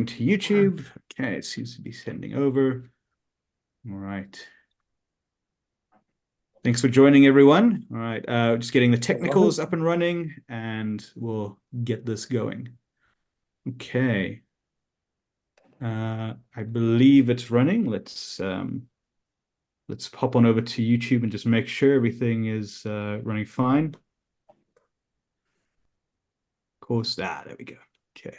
recording to YouTube. Okay, it seems to be sending over. All right. Thanks for joining, everyone. All right, just getting the technicals up and running, and we'll get this going. Okay. I believe it's running. Let's hop on over to YouTube and just make sure everything is running fine. Of course, there we go. Okay.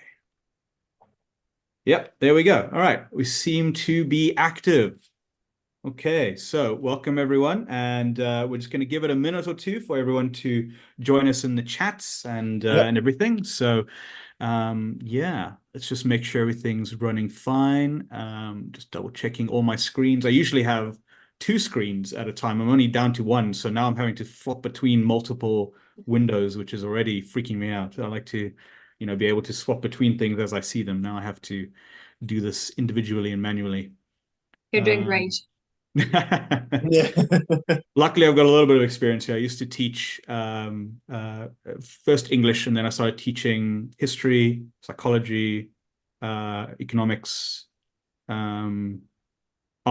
Yep, there we go. All right, we seem to be active. Okay, so welcome everyone, and we're just going to give it a minute or two for everyone to join us in the chats and everything. So, yeah, let's just make sure everything's running fine. Just double checking all my screens. I usually have two screens at a time. I'm only down to one, so now I'm having to flop between multiple windows, which is already freaking me out. I like to, be able to swap between things as I see them. Now I have to do this individually and manually. You're doing great. Yeah. Luckily, I've got a little bit of experience here. I used to teach first English, and then I started teaching history, psychology, economics, art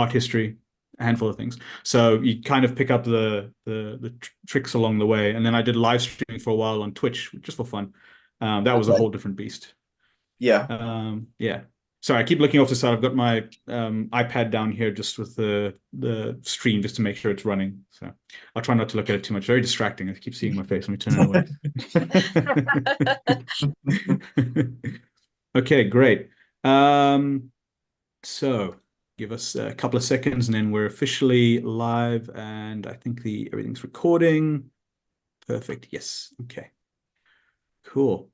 history, a handful of things. So you kind of pick up the tricks along the way. And then I did live streaming for a while on Twitch, just for fun. That was a whole different beast. Yeah. Yeah. Sorry, I keep looking off the side. I've got my iPad down here just with the stream just to make sure it's running. So I'll try not to look at it too much. Very distracting. I keep seeing my face. Let me turn it away. Okay, great. So give us a couple of seconds and then we're officially live, and I think everything's recording. Perfect. Yes. Okay. Cool.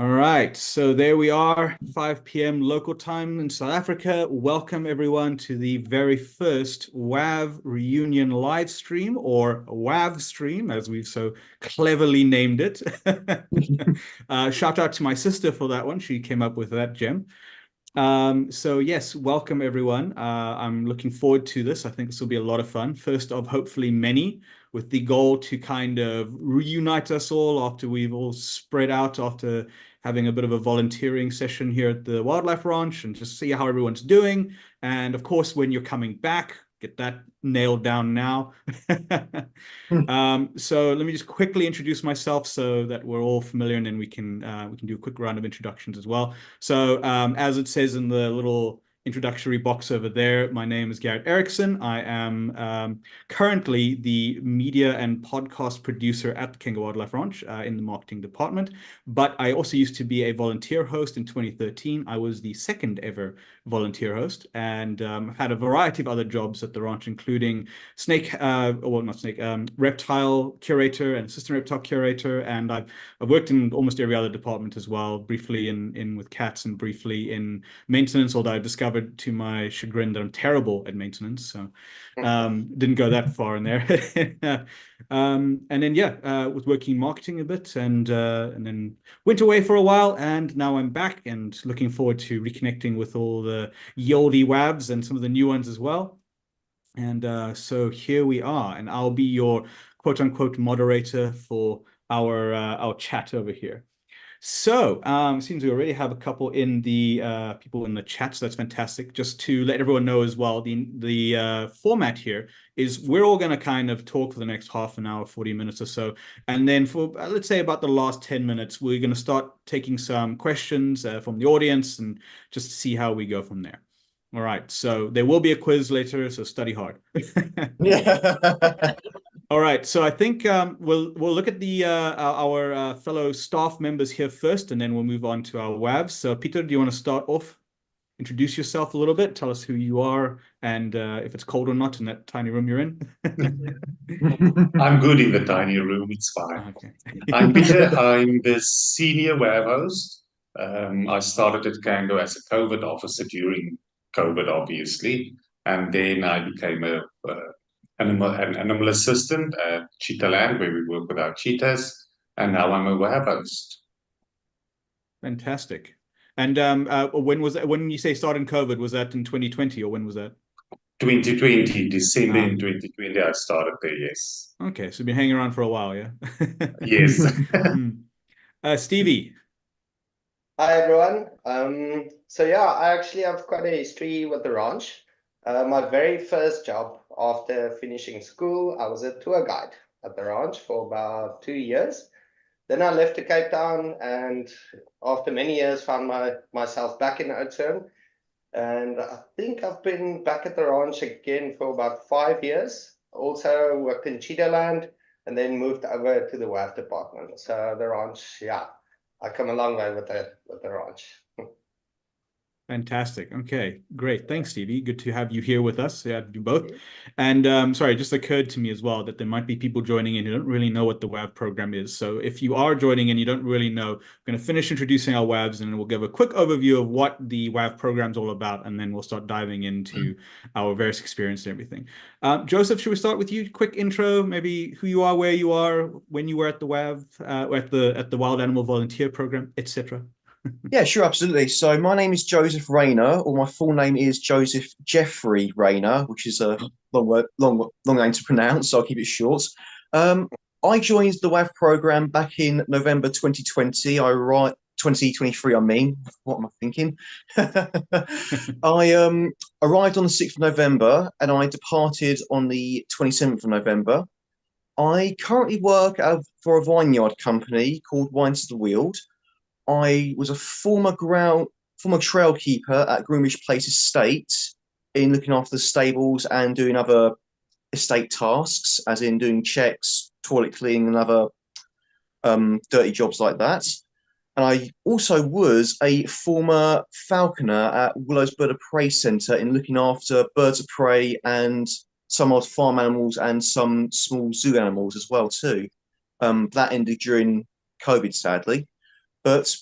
All right, so there we are, 5 p.m. local time in South Africa. Welcome everyone to the very first WAV reunion live stream, or WAV stream, as we've so cleverly named it. Shout out to my sister for that one. She came up with that gem. So yes, welcome everyone. I'm looking forward to this. I think this will be a lot of fun. First of hopefully many, with the goal to kind of reunite us all after we've all spread out after having a bit of a volunteering session here at the Wildlife Ranch, and just see how everyone's doing. And of course, when you're coming back, get that nailed down now. So let me just quickly introduce myself so that we're all familiar, and then we can do a quick round of introductions as well. So as it says in the little introductory box over there, my name is Garrett Erickson. I am currently the media and podcast producer at the Kanga Wildlife Ranch in the marketing department. But I also used to be a volunteer host in 2013. I was the second ever volunteer host, and I've had a variety of other jobs at the ranch, including reptile curator and assistant reptile curator. And I've worked in almost every other department as well, briefly in with cats and briefly in maintenance, although I discovered to my chagrin that I'm terrible at maintenance. So didn't go that far in there. And then was working marketing a bit, and then went away for a while, and now I'm back and looking forward to reconnecting with all the Yoldi WAVs and some of the new ones as well. And so here we are, and I'll be your quote unquote moderator for our chat over here. So it seems we already have a couple in the people in the chat, so that's fantastic. Just to let everyone know as well, the format here is we're all going to kind of talk for the next half an hour, 40 minutes or so. And then for, let's say, about the last 10 minutes, we're going to start taking some questions from the audience and just see how we go from there. All right, so there will be a quiz later, so study hard. Yeah. All right, so I think we'll look at our fellow staff members here first, and then we'll move on to our WAVs. So Peter, do you want to start off? Introduce yourself a little bit. Tell us who you are, and if it's cold or not in that tiny room you're in. I'm good in the tiny room. It's fine. Okay. I'm Peter. I'm the senior WAV host. I started at Kango as a COVID officer during COVID, obviously, and then I became an animal assistant at Cheetah Land, where we work with our cheetahs, and now I'm a WAV host. Fantastic. And when was that? When you say starting COVID, was that in 2020 or when was that? 2020, December in 2020, I started there, yes. Okay, so you've been hanging around for a while, yeah? Yes. Stevie. Hi everyone. So yeah, I actually have quite a history with the ranch. My very first job after finishing school, I was a tour guide at the ranch for about 2 years. Then I left to Cape Town, and after many years, found myself back in Oudtshoorn. And I think I've been back at the ranch again for about 5 years. Also worked in Cheetahland, and then moved over to the WAV department. So the ranch, yeah, I come a long way with the ranch. Fantastic. Okay, great. Thanks, Stevie. Good to have you here with us. Yeah, do both. Mhm. And sorry, it just occurred to me as well that there might be people joining in who don't really know what the WAV program is. So if you are joining and you don't really know, we're going to finish introducing our WAVs and we'll give a quick overview of what the WAV program is all about, and then we'll start diving into our various experience and everything. Joseph, should we start with you? Quick intro, maybe who you are, where you are, when you were at the WAV, at the Wild Animal Volunteer Program, etc. Yeah, sure, absolutely. So my name is Joseph Rayner, or my full name is Joseph Jeffrey Rayner, which is a long name to pronounce, so I'll keep it short. Um, I joined the WAV program back in November 2020. 2023, I mean. What am I thinking? I arrived on the 6th of November and I departed on the 27th of November. I currently work for a vineyard company called Wines to the Weald. I was a former trail keeper at Groomish Place Estate in looking after the stables and doing other estate tasks, as in doing checks, toilet cleaning, and other dirty jobs like that. And I also was a former falconer at Willow's Bird of Prey Centre in looking after birds of prey and some odd farm animals and some small zoo animals as well too. That ended during COVID, sadly. But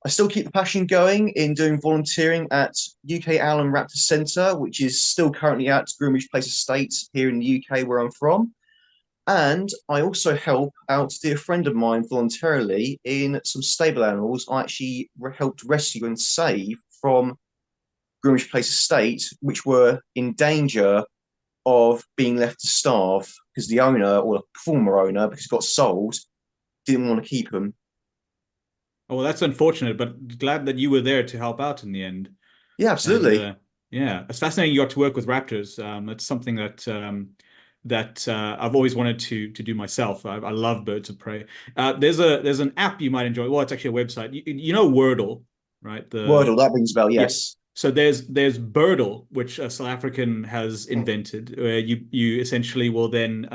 I still keep the passion going in doing volunteering at UK Owl and Raptor Centre, which is still currently at Groomish Place Estate here in the UK where I'm from. And I also help out a dear friend of mine voluntarily in some stable animals I actually helped rescue and save from Groomish Place Estate, which were in danger of being left to starve because the owner, or the former owner, because it got sold, didn't want to keep them. Oh, well, that's unfortunate, but glad that you were there to help out in the end. Yeah, And absolutely. yeah, it's fascinating you got to work with raptors. That's something that I've always wanted to do myself. I love birds of prey. There's an app you might enjoy. Well, it's actually a website. You know Wordle, right? The Wordle, that rings a bell, Yeah. yes. So there's Birdle, which a South African has invented, where you essentially will then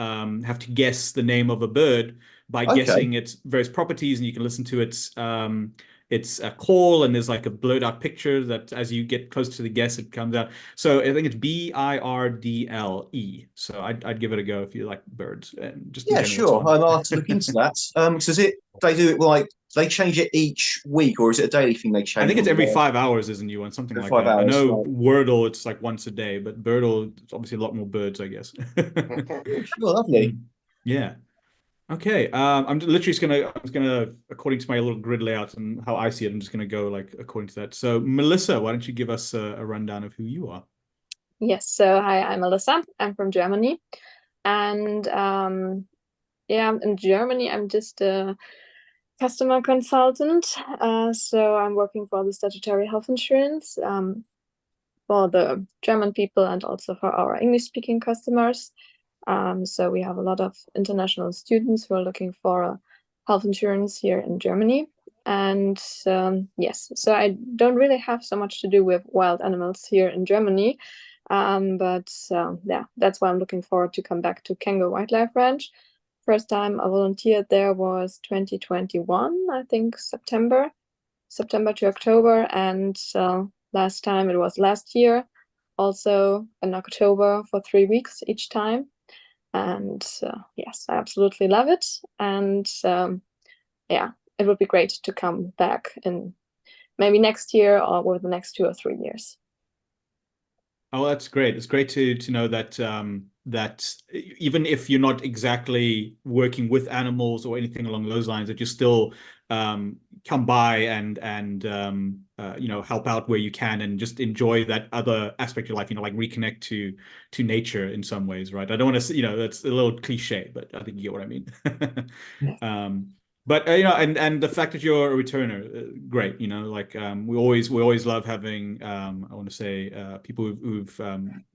have to guess the name of a bird by Okay. guessing its various properties, and you can listen to its a call, and there's like a blurred out picture that as you get close to the guess, it comes out. So I think it's Birdle. So I'd give it a go if you like birds, and just in Yeah, general, it's sure. fun. I'll have to look into that. So is it they do it like they change it each week, or is it a daily thing they I change think it's on every there 5 hours is a new one, something for like five that. I hours? know Right. Wordle, it's like once a day, but Birdle, it's obviously a lot more birds, I guess. Yeah, sure, lovely. Mm. Yeah. Okay. I'm literally just gonna, according to my little grid layout and how I see it, I'm just gonna go like according to that. So, Melissa, why don't you give us a rundown of who you are? Yes, so hi, I'm Alyssa. I'm from Germany. And yeah, in Germany, I'm just a customer consultant. So I'm working for the statutory health insurance for the German people and also for our English-speaking customers. So we have a lot of international students who are looking for a health insurance here in Germany. And yes, so I don't really have so much to do with wild animals here in Germany. But yeah, that's why I'm looking forward to come back to Kango Wildlife Ranch. First time I volunteered there was 2021, I think September to October, and last time it was last year, also in October for 3 weeks each time. And yes, I absolutely love it. And yeah, it would be great to come back in maybe next year or over the next 2 or 3 years. Oh, that's great. It's great to know that that even if you're not exactly working with animals or anything along those lines, that you still come by and help out where you can and just enjoy that other aspect of your life. Like reconnect to nature in some ways, right? I don't want to, that's a little cliche, but I think you get what I mean. Yeah. Um, But you know, and the fact that you're a returner, great. You know, like we always love having I want to say people who've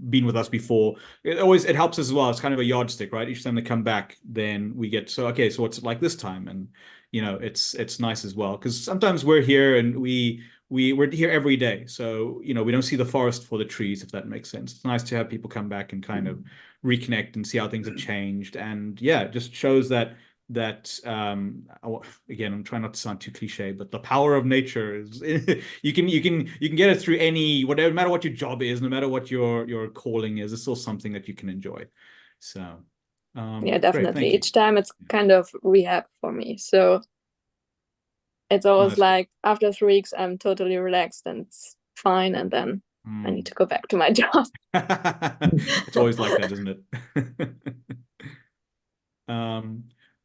been with us before. It helps us as well. It's kind of a yardstick, right? Each time they come back, then we get so okay. So what's it like this time? And you know, it's nice as well because sometimes we're here and we're here every day. So you know, we don't see the forest for the trees, if that makes sense. It's nice to have people come back and kind of reconnect and see how things have changed. And yeah, it just shows that again, I'm trying not to sound too cliche, but the power of nature is you can get it through any whatever, no matter what your job is, no matter what your calling is, it's still something that you can enjoy. So Yeah, great, definitely. thank you. Each time it's kind of rehab for me. So it's always that's like after 3 weeks, I'm totally relaxed and it's fine. And then I need to go back to my job. It's always like that, isn't it?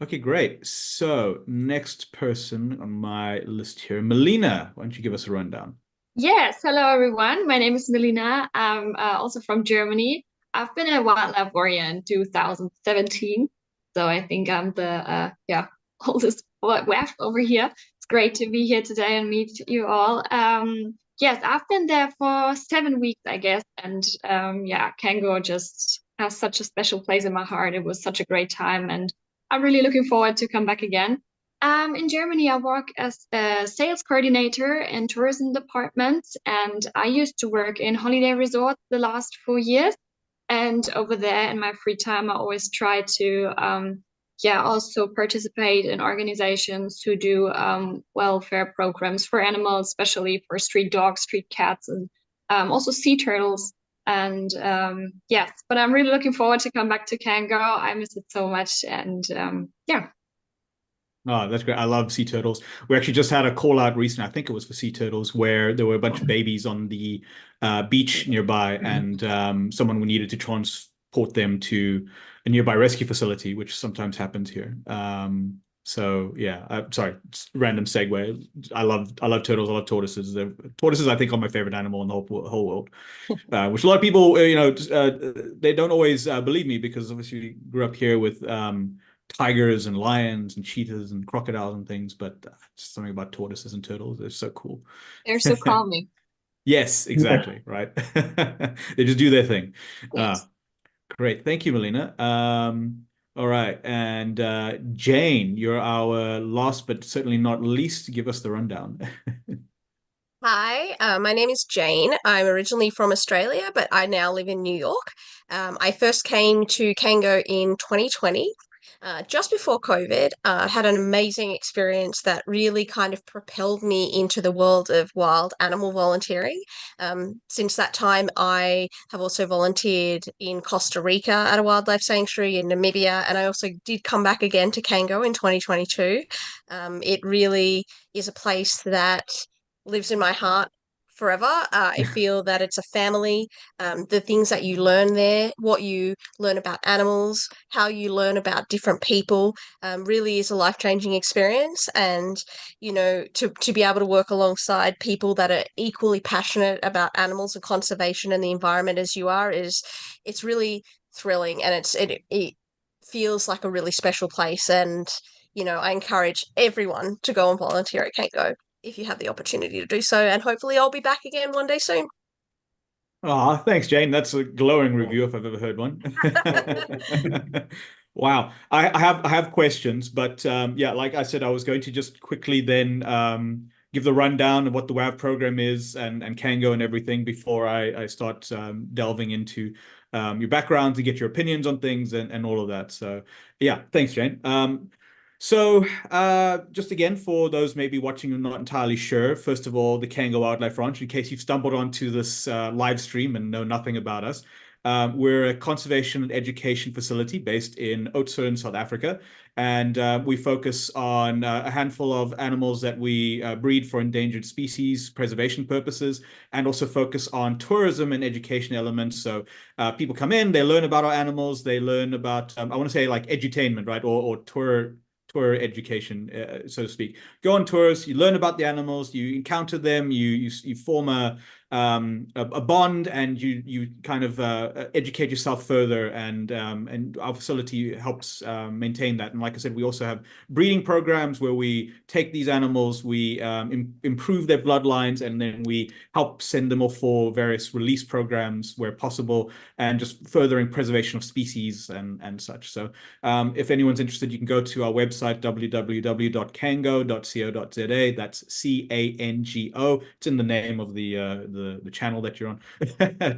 Okay, great. So next person on my list here, Melina, why don't you give us a rundown? Yes, hello everyone. My name is Melina. I'm also from Germany. I've been a wildlife warrior in 2017, so I think I'm the oldest WAV over here. It's great to be here today and meet you all. Yes, I've been there for 7 weeks, I guess, and Kango just has such a special place in my heart. It was such a great time, and I'm really looking forward to come back again. In Germany, I work as a sales coordinator in tourism departments, and I used to work in holiday resorts the last 4 years. And over there, in my free time, I always try to, also participate in organizations who do welfare programs for animals, especially for street dogs, street cats, and also sea turtles. And yes, but I'm really looking forward to come back to Kango. I miss it so much, and yeah. Oh, that's great. I love sea turtles. We actually just had a call out recently, I think it was for sea turtles, where there were a bunch of babies on the beach nearby, and someone needed to transport them to a nearby rescue facility, which sometimes happens here. So yeah, sorry, random segue. I love turtles. I love tortoises. Tortoises, I think, are my favorite animal in the whole world. Which a lot of people, they don't always believe me because obviously grew up here with tigers and lions and cheetahs and crocodiles and things, but just something about tortoises and turtles. They're so cool. They're so calming. Yes, exactly. Right. They just do their thing. Yes. Great. Thank you, Melina. All right. And Jane, you're our last but certainly not least. Give us the rundown. Hi, my name is Jane. I'm originally from Australia, but I now live in New York. I first came to Kango in 2020, just before COVID. Had an amazing experience that really kind of propelled me into the world of wild animal volunteering. Since that time, I have also volunteered in Costa Rica at a wildlife sanctuary, in Namibia, and I also did come back again to Kango in 2022. It really is a place that lives in my heart forever. I feel that it's a family. The things that you learn there, what you learn about animals, how you learn about different people, really is a life-changing experience. And, to be able to work alongside people that are equally passionate about animals and conservation and the environment as you are it's really thrilling, and it feels like a really special place. And, I encourage everyone to go and volunteer at Kango if you have the opportunity to do so. And hopefully I'll be back again one day soon. Oh, thanks, Jane. That's a glowing review if I've ever heard one. Wow. I have questions, but yeah, like I said, I was going to just quickly then give the rundown of what the WAV program is and Kango and everything before I start delving into your background to get your opinions on things and all of that. So yeah, thanks, Jane. So just again, for those maybe watching and not entirely sure, first of all, the Kango Wildlife Ranch, in case you've stumbled onto this live stream and know nothing about us, we're a conservation and education facility based in Oudtshoorn, South Africa. And we focus on a handful of animals that we breed for endangered species preservation purposes, and also focus on tourism and education elements. So people come in, they learn about our animals, they learn about, I want to say like edutainment, right? Or tour education, so to speak. Go on tours, you learn about the animals, you encounter them, you form a a bond, and you kind of educate yourself further, and our facility helps maintain that. And like I said, we also have breeding programs where we take these animals, we improve their bloodlines, and then we help send them off for various release programs where possible, and just furthering preservation of species and such. So if anyone's interested, you can go to our website, www.cango.co.za. That's CANGO. It's in the name of the channel that you're on,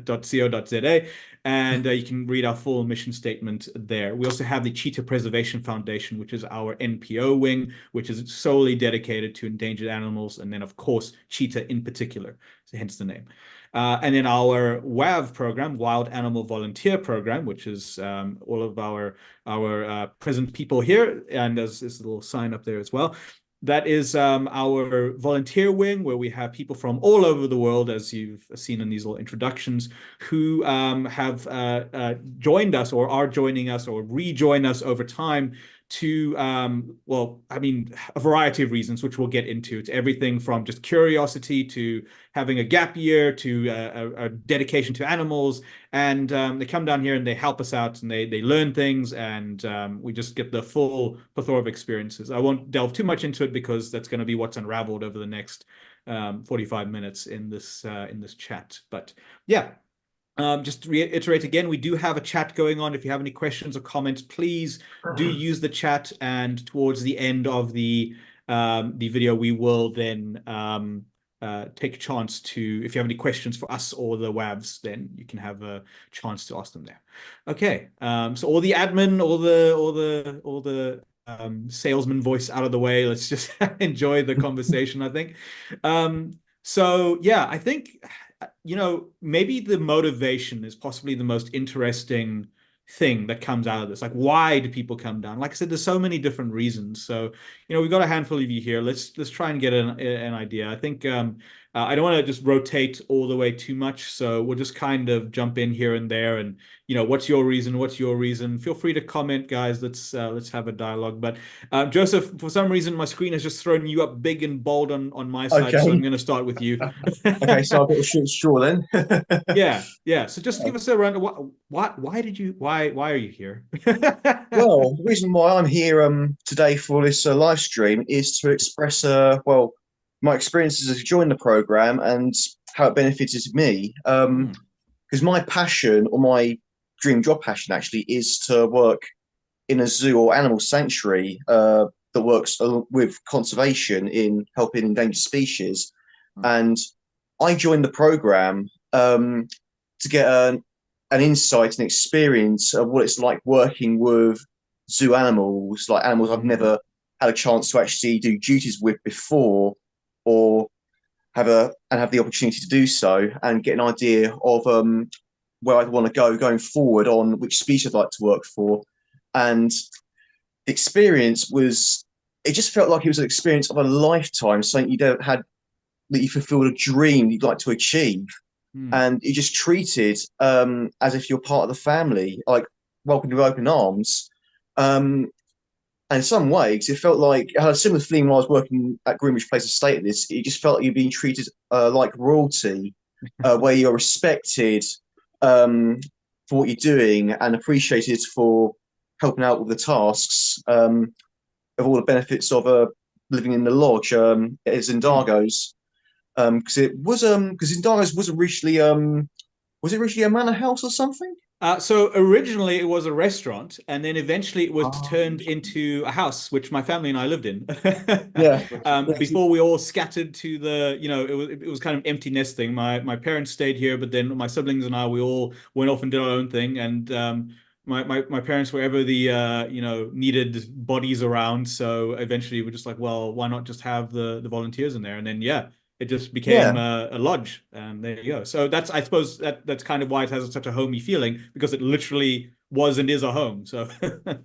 .co.za, and you can read our full mission statement there. We also have the Cheetah Preservation Foundation, which is our NPO wing, which is solely dedicated to endangered animals, and then of course cheetah in particular, so hence the name. And then our WAV program, Wild Animal Volunteer Program, which is all of our present people here, and there's this little sign up there as well. That is our volunteer wing, where we have people from all over the world, as you've seen in these little introductions, who have joined us or are joining us or rejoin us over time to, well, I mean, a variety of reasons, which we'll get into. It's everything from just curiosity to having a gap year to a dedication to animals. And they come down here and they help us out, and they learn things, and we just get the full plethora of experiences. I won't delve too much into it because that's going to be what's unraveled over the next 45 minutes in this chat. But yeah. Just to reiterate again, we do have a chat going on. If you have any questions or comments, please do use the chat. And towards the end of the video, we will then take a chance to, if you have any questions for us or the WAVs, then you can have a chance to ask them there. Okay. So all the admin, all the salesman voice out of the way. Let's just enjoy the conversation, I think. So yeah, I think, you know, maybe the motivation is possibly the most interesting thing that comes out of this. Like, why do people come down? Like I said, there's so many different reasons. So, you know, we've got a handful of you here. Let's try and get an idea. I think I don't want to just rotate all the way too much. So we'll just kind of jump in here and there. And, you know, what's your reason? What's your reason? Feel free to comment, guys. Let's have a dialogue. But Joseph, for some reason, my screen has just thrown you up big and bold on my side. Okay. So I'm going to start with you. Okay, so I've got a short straw then. Yeah. So just give us a run. Why are you here? Well, the reason why I'm here today for this live stream is to express well, my experiences as joining the program and how it benefited me. Because my passion, or my dream job passion actually, is to work in a zoo or animal sanctuary that works with conservation in helping endangered species. And I joined the program to get an insight and experience of what it's like working with zoo animals, like animals I've never had a chance to actually do duties with before, or have the opportunity to do so, and get an idea of where I'd want to go going forward, on which species I'd like to work for. And the experience was, it just felt like it was an experience of a lifetime, something you don't had, that you fulfilled a dream you'd like to achieve. And you just treated as if you're part of the family, like welcomed with open arms. And in some ways, it felt like, I had a similar feeling when I was working at Greenwich Place Estate. It just felt like you're being treated like royalty, where you're respected for what you're doing and appreciated for helping out with the tasks of all the benefits of living in the lodge at Zindago's. Because Zindago's was originally a manor house or something? So originally it was a restaurant, and then eventually it was turned into a house, which my family and I lived in. Before we all scattered to the, you know, it was kind of empty nesting. My parents stayed here, but then my siblings and I, we all went off and did our own thing. And my parents were ever the you know, needed bodies around. So eventually we're just like, well, why not just have the volunteers in there? And then it just became a lodge, and there you go. So that's, I suppose that's kind of why it has such a homey feeling, because it literally was and is a home. So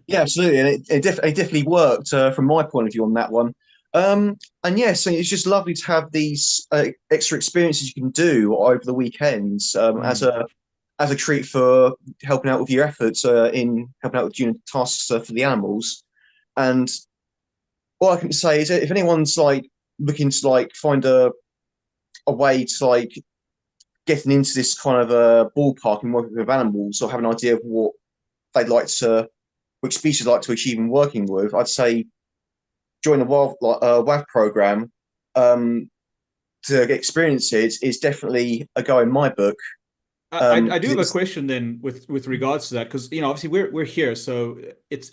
yeah, absolutely, and it definitely worked from my point of view on that one. And yes, so it's just lovely to have these extra experiences you can do over the weekends as a treat for helping out with your efforts in helping out with doing tasks for the animals. And all I can say is, if anyone's like looking to like find a way to like getting into this kind of a ballpark and working with animals, or have an idea of what they'd like to, which species they'd like to achieve in working with, I'd say join the WAV program to get experience it is definitely a go in my book. I do have a question then with regards to that, because obviously we're here, so it's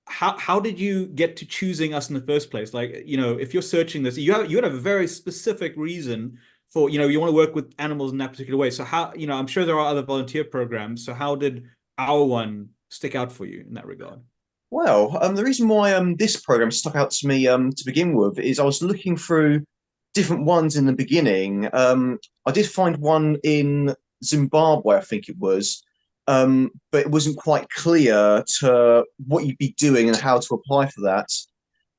how did you get to choosing us in the first place? Like, if you're searching this, you have a very specific reason for, you want to work with animals in that particular way. So how, I'm sure there are other volunteer programs. So how did our one stick out for you in that regard? Well, the reason why this program stuck out to me to begin with is I was looking through different ones in the beginning. I did find one in Zimbabwe, I think it was, but it wasn't quite clear to what you'd be doing and how to apply for that.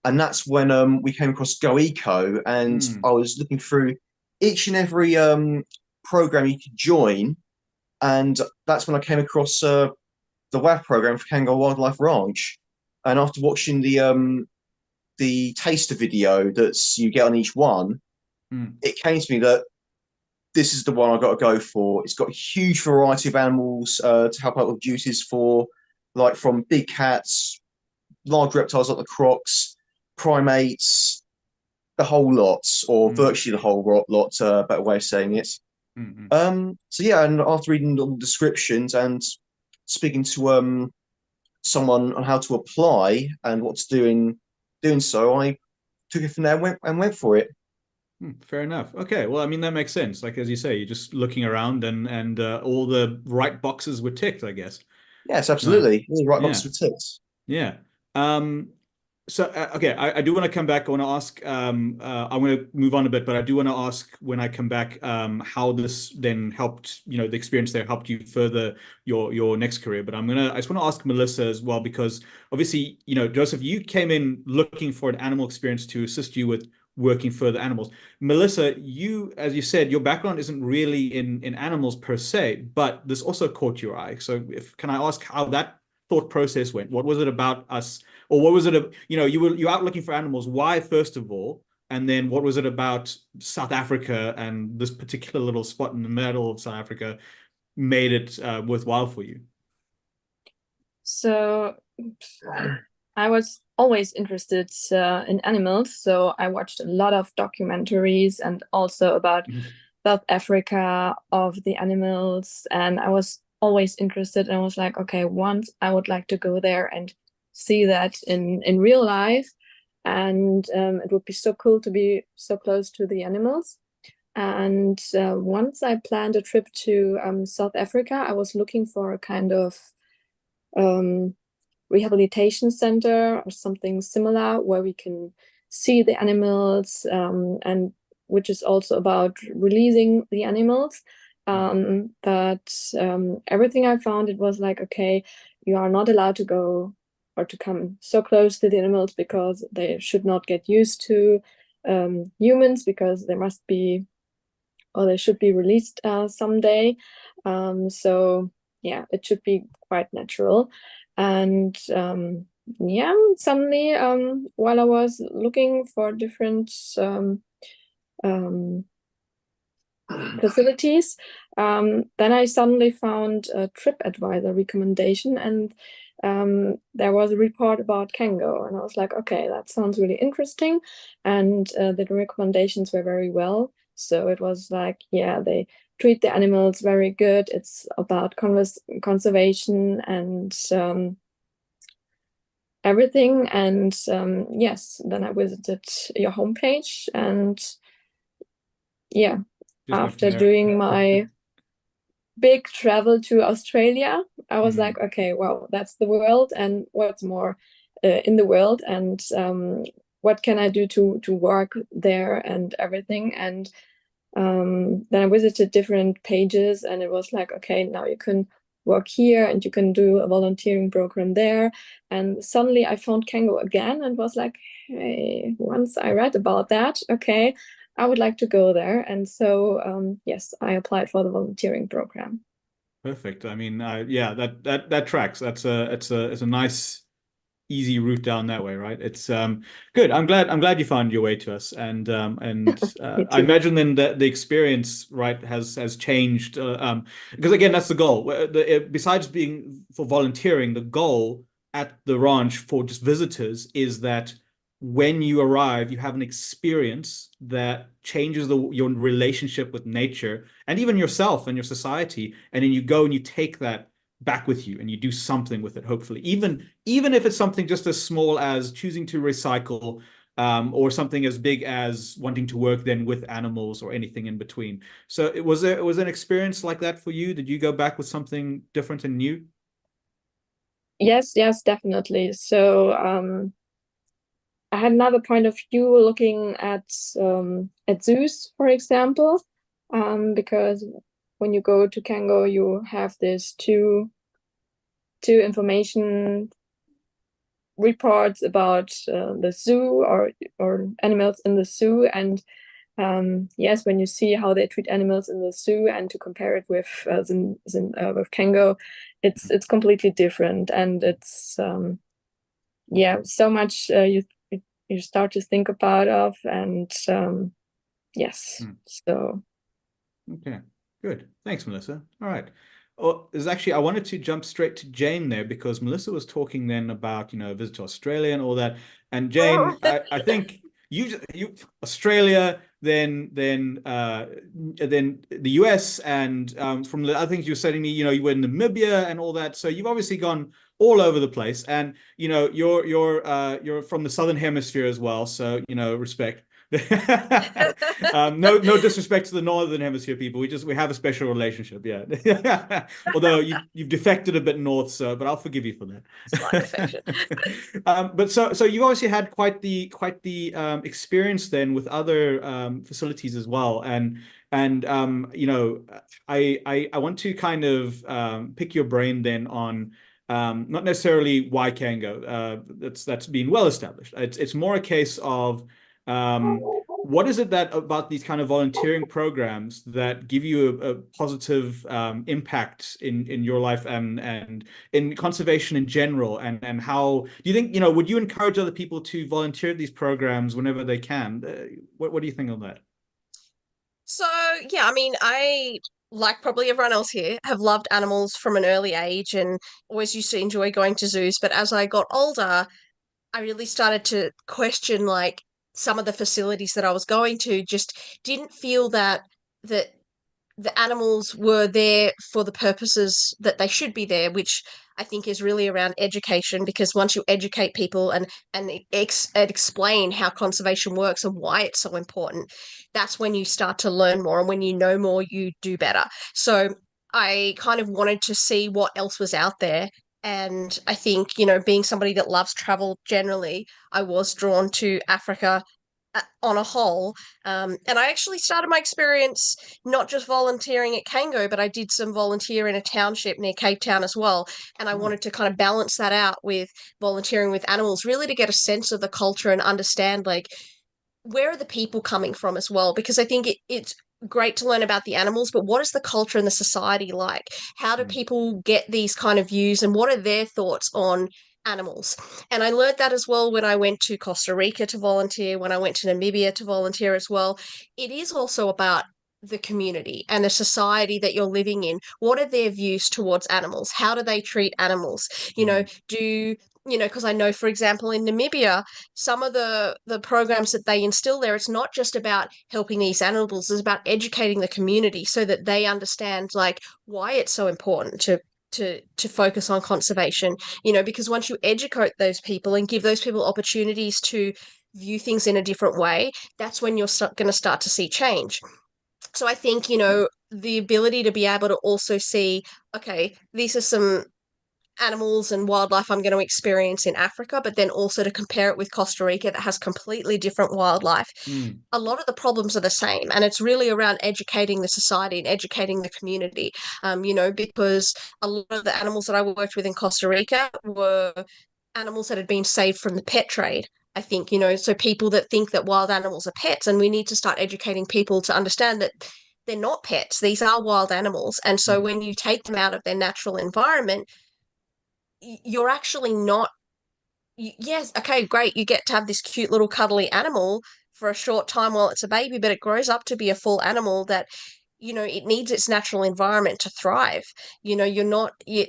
And that's when we came across Go Eco, and I was looking through each and every program you could join, and that's when I came across the WAV program for Kangaroo Wildlife Ranch. And after watching the taster video that you get on each one, it came to me that this is the one I've got to go for. It's got a huge variety of animals to help out with duties for, like from big cats, large reptiles like the crocs, primates, the whole lot, or virtually the whole lot, better way of saying it. So yeah, and after reading all the descriptions and speaking to someone on how to apply and what to do in doing so, I took it from there and went for it. Fair enough. Okay, well, I mean, that makes sense. Like, as you say, you're just looking around and all the right boxes were ticked, I guess. Yes, absolutely. All the right boxes were ticked. Yeah. So, okay, I do want to come back. I want to ask, I'm going to move on a bit, but I do want to ask when I come back how this then helped, the experience there helped you further your next career. But I just want to ask Melissa as well, because obviously, Joseph, you came in looking for an animal experience to assist you with working further animals. Melissa, you, as you said, your background isn't really in animals per se, but this also caught your eye. So can I ask how that thought process went? What was it about us? Or what was it, you're out looking for animals. Why, first of all? And then what was it about South Africa and this particular little spot in the middle of South Africa made it worthwhile for you? So I was always interested in animals. So I watched a lot of documentaries and also about South Africa, of the animals. And I was always interested, and I was like, okay, once I would like to go there and see that in real life, and it would be so cool to be so close to the animals. And once I planned a trip to South Africa, I was looking for a kind of rehabilitation center or something similar where we can see the animals, and which is also about releasing the animals. But everything I found, it was like, okay, you are not allowed to go or to come so close to the animals because they should not get used to humans, because they must be, or they should be released someday. So yeah, it should be quite natural. And yeah, suddenly while I was looking for different facilities, then I suddenly found a TripAdvisor recommendation, and there was a report about Kango, and I was like, okay, that sounds really interesting. And the recommendations were very well. So it was like, yeah, they treat the animals very good. It's about conservation and everything. And yes, then I visited your homepage, and yeah, after doing my big travel to Australia, I was like, okay, well, that's the world, and what's more in the world, and what can I do to work there and everything. And then I visited different pages, and it was like, okay, now you can work here and you can do a volunteering program there. And suddenly I found Kango again and was like, hey, once I read about that, okay, I would like to go there. And so yes, I applied for the volunteering program. Perfect. I mean, yeah, that tracks. It's a nice easy route down that way, right? It's good. I'm glad you found your way to us, and I imagine then that the experience, right, has changed because again, that's the goal. Besides being for volunteering, the goal at the ranch for just visitors is that when you arrive, you have an experience that changes your relationship with nature and even yourself and your society, and then you go and you take that back with you and you do something with it, hopefully, even if it's something just as small as choosing to recycle, or something as big as wanting to work then with animals or anything in between. So it was an experience like that for you? Did you go back with something different and new? Yes, definitely. So I had another point of view looking at zoos, for example, because when you go to Kango, you have this two information reports about the zoo or animals in the zoo, and yes, when you see how they treat animals in the zoo and to compare it with Kango, it's completely different, and it's so much you start to think about and yes. So okay, good. Thanks, Melissa. All right. Oh, there's actually, I wanted to jump straight to Jane there because Melissa was talking then about, visit to Australia and all that. And Jane, I think you Australia, then the US, and from the other things you were saying to me, you were in Namibia and all that. So you've obviously gone all over the place, and you're from the Southern Hemisphere as well. So respect. No disrespect to the Northern Hemisphere people. We have a special relationship, yeah. Although you've defected a bit north, but I'll forgive you for that. Slight defection. But so you've obviously had quite the experience then with other facilities as well, and I want to kind of pick your brain then on not necessarily why Kango. That's been well established. It's more a case of what is it that about these kind of volunteering programs that give you a positive impact in your life and in conservation in general? And how do you think, would you encourage other people to volunteer at these programs whenever they can? What do you think on that? So, yeah, I mean, I, like probably everyone else here, have loved animals from an early age and always used to enjoy going to zoos. But as I got older, I really started to question like some of the facilities that I was going to just didn't feel that the animals were there for the purposes that they should be there, which I think is really around education. Because once you educate people and explain how conservation works and why it's so important, that's when you start to learn more, and when you know more, you do better. So I kind of wanted to see what else was out there. And I think, being somebody that loves travel generally, I was drawn to Africa on a whole. And I actually started my experience not just volunteering at Kango, but I did some volunteer in a township near Cape Town as well. And I wanted to kind of balance that out with volunteering with animals, really to get a sense of the culture and understand like where are the people coming from as well, because I think it's great to learn about the animals, but what is the culture and the society like? How do people get these kind of views, and what are their thoughts on animals? And I learned that as well when I went to Costa Rica to volunteer, when I went to Namibia to volunteer as well. It is also about the community and the society that you're living in. What are their views towards animals? How do they treat animals? Because I know, for example, in Namibia, some of the programs that they instill there, it's not just about helping these animals, it's about educating the community so that they understand like why it's so important to focus on conservation. Because once you educate those people and give those people opportunities to view things in a different way, that's when you're going to start to see change. So I think, the ability to be able to also see, okay, these are some animals and wildlife I'm going to experience in Africa, but then also to compare it with Costa Rica that has completely different wildlife. A lot of the problems are the same, and it's really around educating the society and educating the community. Because a lot of the animals that I worked with in Costa Rica were animals that had been saved from the pet trade. I think, so people that think that wild animals are pets, and we need to start educating people to understand that they're not pets. These are wild animals. And so when you take them out of their natural environment, you're actually not yes, okay, great. You get to have this cute little cuddly animal for a short time while it's a baby, but it grows up to be a full animal that, it needs its natural environment to thrive. You're not you,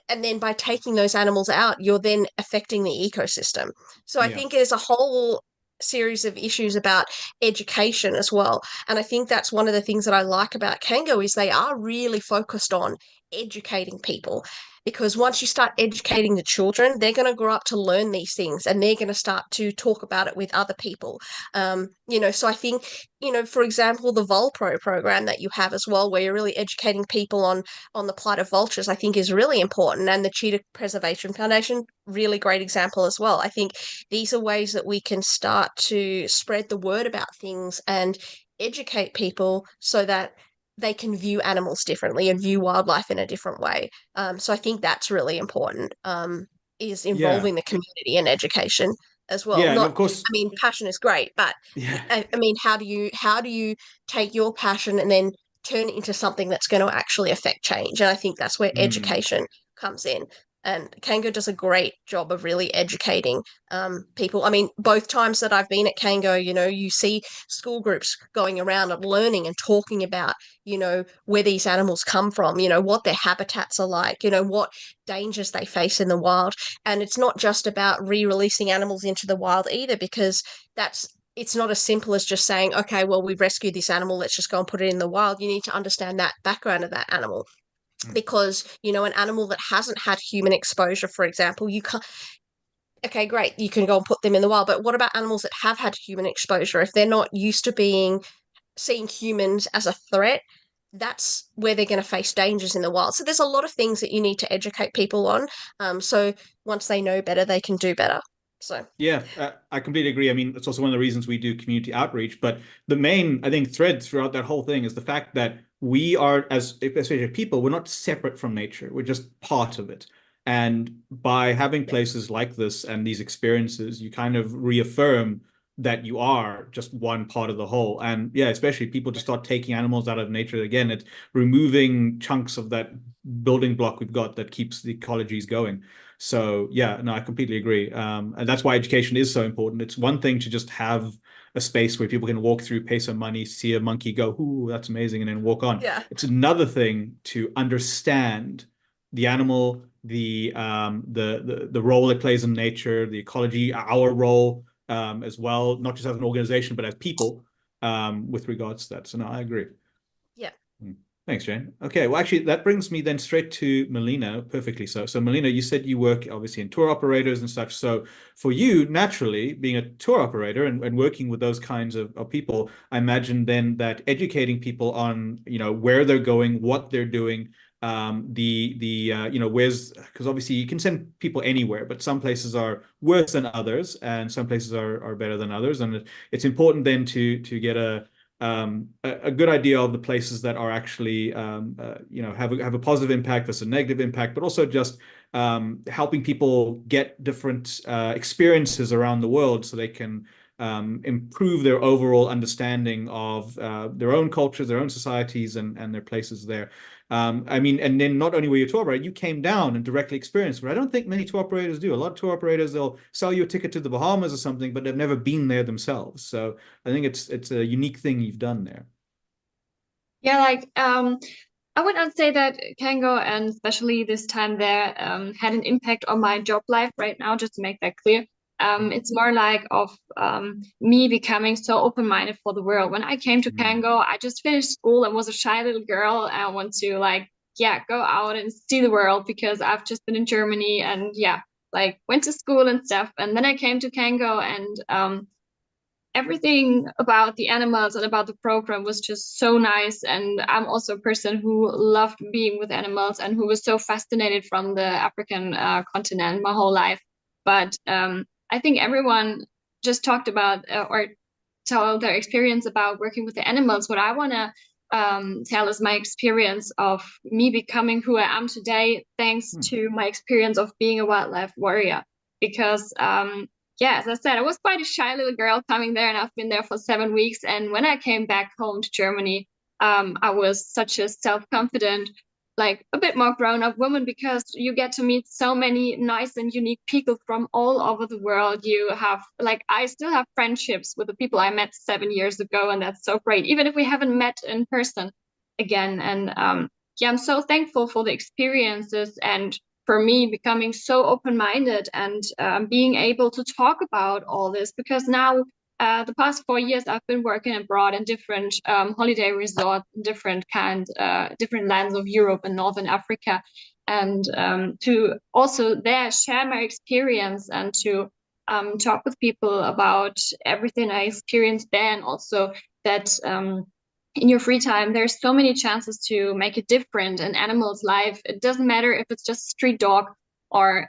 and then by taking those animals out, you're then affecting the ecosystem. So I Yeah. think there's a whole series of issues about education as well. And I think that's one of the things that I like about Kango is they are really focused on educating people, because once you start educating the children, they're going to grow up to learn these things and they're going to start to talk about it with other people. So I think, for example, the Volpro program that you have as well, where you're really educating people on the plight of vultures, I think is really important. And the Cheetah Preservation Foundation, really great example as well. I think these are ways that we can start to spread the word about things and educate people so that they can view animals differently and view wildlife in a different way. So I think that's really important, is Yeah. involving the community in education as well. Yeah. And of Not, course, I mean, passion is great, but yeah. I mean, how do you take your passion and then turn it into something that's going to actually affect change? And I think that's where Mm. education comes in. And Kango does a great job of really educating people. I mean, both times that I've been at Kango, you see school groups going around and learning and talking about, where these animals come from, what their habitats are like, what dangers they face in the wild. And it's not just about re-releasing animals into the wild either, because it's not as simple as just saying, okay, well, we've rescued this animal, let's just go and put it in the wild. You need to understand that background of that animal, Mm. because, an animal that hasn't had human exposure, for example, you can't, okay, great, you can go and put them in the wild. But what about animals that have had human exposure? If they're not used to seeing humans as a threat, that's where they're going to face dangers in the wild. So there's a lot of things that you need to educate people on. So once they know better, they can do better. So Yeah, I completely agree. I mean, it's also one of the reasons we do community outreach. But the main, I think, thread throughout that whole thing is the fact that we are, as especially people, we're not separate from nature. We're just part of it. And by having yeah, places like this and these experiences, you kind of reaffirm that you are just one part of the whole. And yeah, especially people just start taking animals out of nature again. It's removing chunks of that building block we've got that keeps the ecologies going. So yeah, no, I completely agree. And that's why education is so important. It's one thing to just have a space where people can walk through, pay some money, see a monkey, go, "Ooh, that's amazing," and then walk on. yeah, It's another thing to understand the animal, the role it plays in nature, the ecology, our role as well, not just as an organization, but as people with regards to that. So no, I agree. yeah. Hmm. Thanks, Jane. Okay, well, actually, that brings me then straight to Melina perfectly. So Melina, you said you work obviously in tour operators and such. So for you, naturally, being a tour operator and working with those kinds of people, I imagine then that educating people on, where they're going, what they're doing, where's, because obviously you can send people anywhere, but some places are worse than others, and some places are better than others, and it's important then to get a good idea of the places that are actually have a positive impact versus a negative impact, but also just helping people get different experiences around the world so they can improve their overall understanding of their own cultures, their own societies, and their places there. I mean, and then not only were you a tour operator, you came down and directly experienced, but I don't think many tour operators do. A lot of tour operators, they'll sell you a ticket to the Bahamas or something, but they've never been there themselves. So I think it's a unique thing you've done there. Yeah, like I would not say that Kango and especially this time there had an impact on my job life right now, just to make that clear. It's more like of me becoming so open-minded for the world. When I came to Mm. Kango, I just finished school and was a shy little girl and I want to go out and see the world because I've just been in Germany and went to school and stuff. And then I came to Kango and everything about the animals and about the program was just so nice. And I'm also a person who loved being with animals and who was so fascinated from the African continent my whole life. But I think everyone just talked about or told their experience about working with the animals. What I want to tell is my experience of me becoming who I am today, thanks Mm. to my experience of being a wildlife warrior. Because as I said, I was quite a shy little girl coming there, and I've been there for 7 weeks. And when I came back home to Germany, I was such a self-confident like a bit more grown-up women, because you get to meet so many nice and unique people from all over the world. You have, like, I still have friendships with the people I met 7 years ago, and that's so great, even if we haven't met in person again. And yeah, I'm so thankful for the experiences, and for me becoming so open-minded, and being able to talk about all this, because now the past 4 years, I've been working abroad in different holiday resorts, different different lands of Europe and Northern Africa, and to also there share my experience, and to talk with people about everything I experienced there, and also that in your free time, there's so many chances to make a difference in animals' life. It doesn't matter if it's just a street dog, or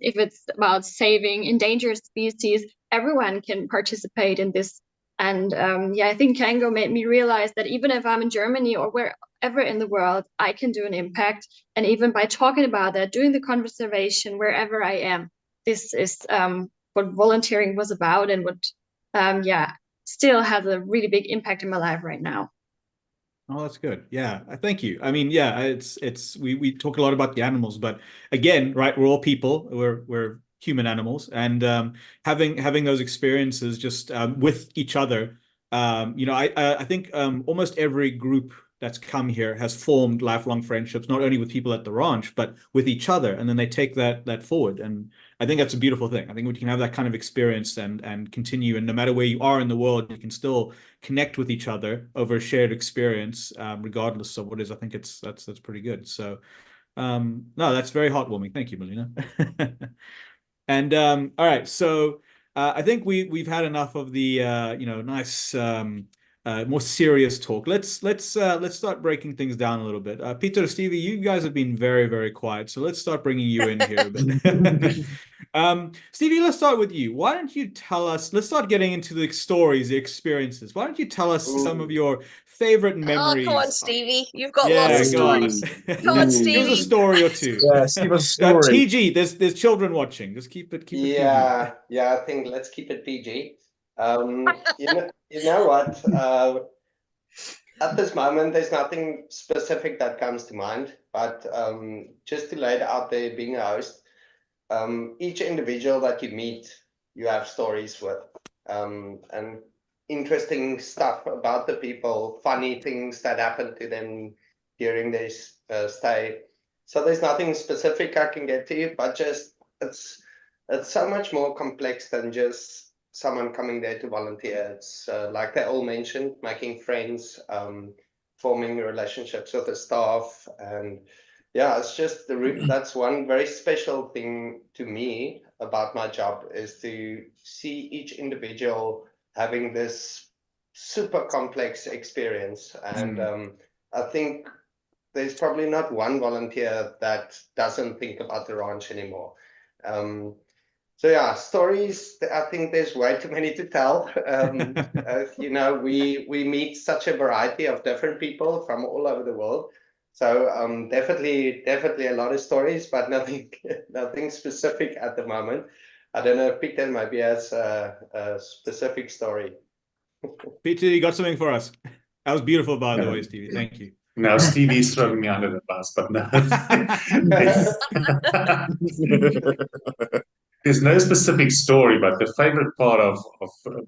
if it's about saving endangered species. Everyone can participate in this. And yeah, I think Kango made me realize that even if I'm in Germany or wherever in the world, I can do an impact. And even by talking about that, doing the conservation wherever I am, this is what volunteering was about, and what, yeah, still has a really big impact in my life right now. Oh, that's good. Yeah, thank you. I mean, yeah, we talk a lot about the animals, but again, right, we're all people. We're human animals, and having those experiences just with each other. I think almost every group that's come here has formed lifelong friendships, not only with people at the ranch, but with each other, and then they take that forward. And I think that's a beautiful thing. I think we can have that kind of experience and continue, and no matter where you are in the world, you can still connect with each other over a shared experience, regardless of what is. I think that's pretty good. So, no, that's very heartwarming. Thank you, Melina. And all right, so I think we've had enough of the nice more serious talk. Let's start breaking things down a little bit. Peter, Stevie, you guys have been very, very quiet, so let's start bringing you in here a bit. Stevie, let's start with you. Why don't you tell us? Let's start getting into the stories, the experiences. Why don't you tell us some of your favorite memories? Oh, come on, Stevie. You've got Yeah, lots of go on. stories. Come on, Stevie. Give us a story or two. Yes, give us a story. PG, there's children watching. Just keep it PG. Yeah, I think let's keep it PG. You know what? At this moment, there's nothing specific that comes to mind, but just to lay it out there, being a host, each individual that you meet, you have stories with, and interesting stuff about the people, funny things that happen to them during their stay. So there's nothing specific I can get to you, but just it's so much more complex than just someone coming there to volunteer. It's like they all mentioned, making friends, forming relationships with the staff, and yeah, it's just that's one very special thing to me about my job, is to see each individual having this super complex experience. And I think there's probably not one volunteer that doesn't think about the ranch anymore. So yeah, stories, I think there's way too many to tell. We meet such a variety of different people from all over the world. So definitely a lot of stories, but nothing specific at the moment. I don't know if Peter maybe has a specific story. Peter, you got something for us. That was beautiful, by the way, Stevie. Thank you. Now Stevie's throwing me under the bus, but no. There's no specific story, but the favorite part of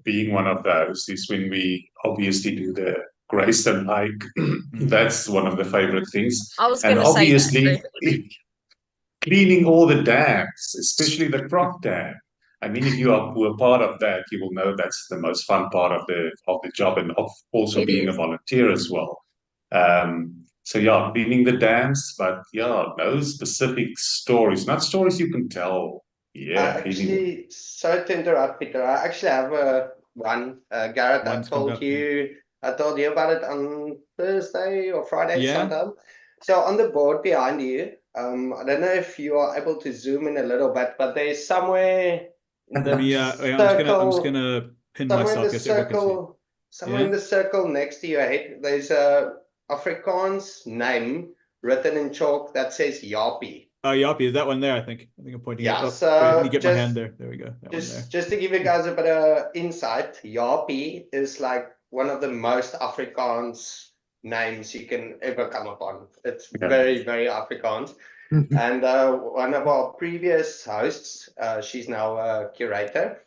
being one of those is when we obviously do the Greystone hike. That's one of the favorite things. I was And going to say that. obviously, cleaning all the dams, especially the croc dam. I mean, if you were part of that, you will know that's the most fun part of the job, and of also being a volunteer as well. So yeah, cleaning the dams, but yeah, no specific stories, not stories you can tell. Yeah, actually, sorry to interrupt, Peter. I actually have one. Garrett, I told you about it on Thursday or Friday sometime. So on the board behind you, I don't know if you are able to zoom in a little bit, but there's somewhere in the circle. I'm just gonna pin myself. Somewhere in the circle next to your head, there's a Afrikaans name written in chalk that says Yapi. Oh, Yapi, is that one there? I think I'm pointing at. Yeah, so wait, let me get my hand there. There we go. Just to give you guys a bit of insight, Yapi is like one of the most Afrikaans names you can ever come upon. It's Yeah. very, very Afrikaans. And one of our previous hosts, she's now a curator,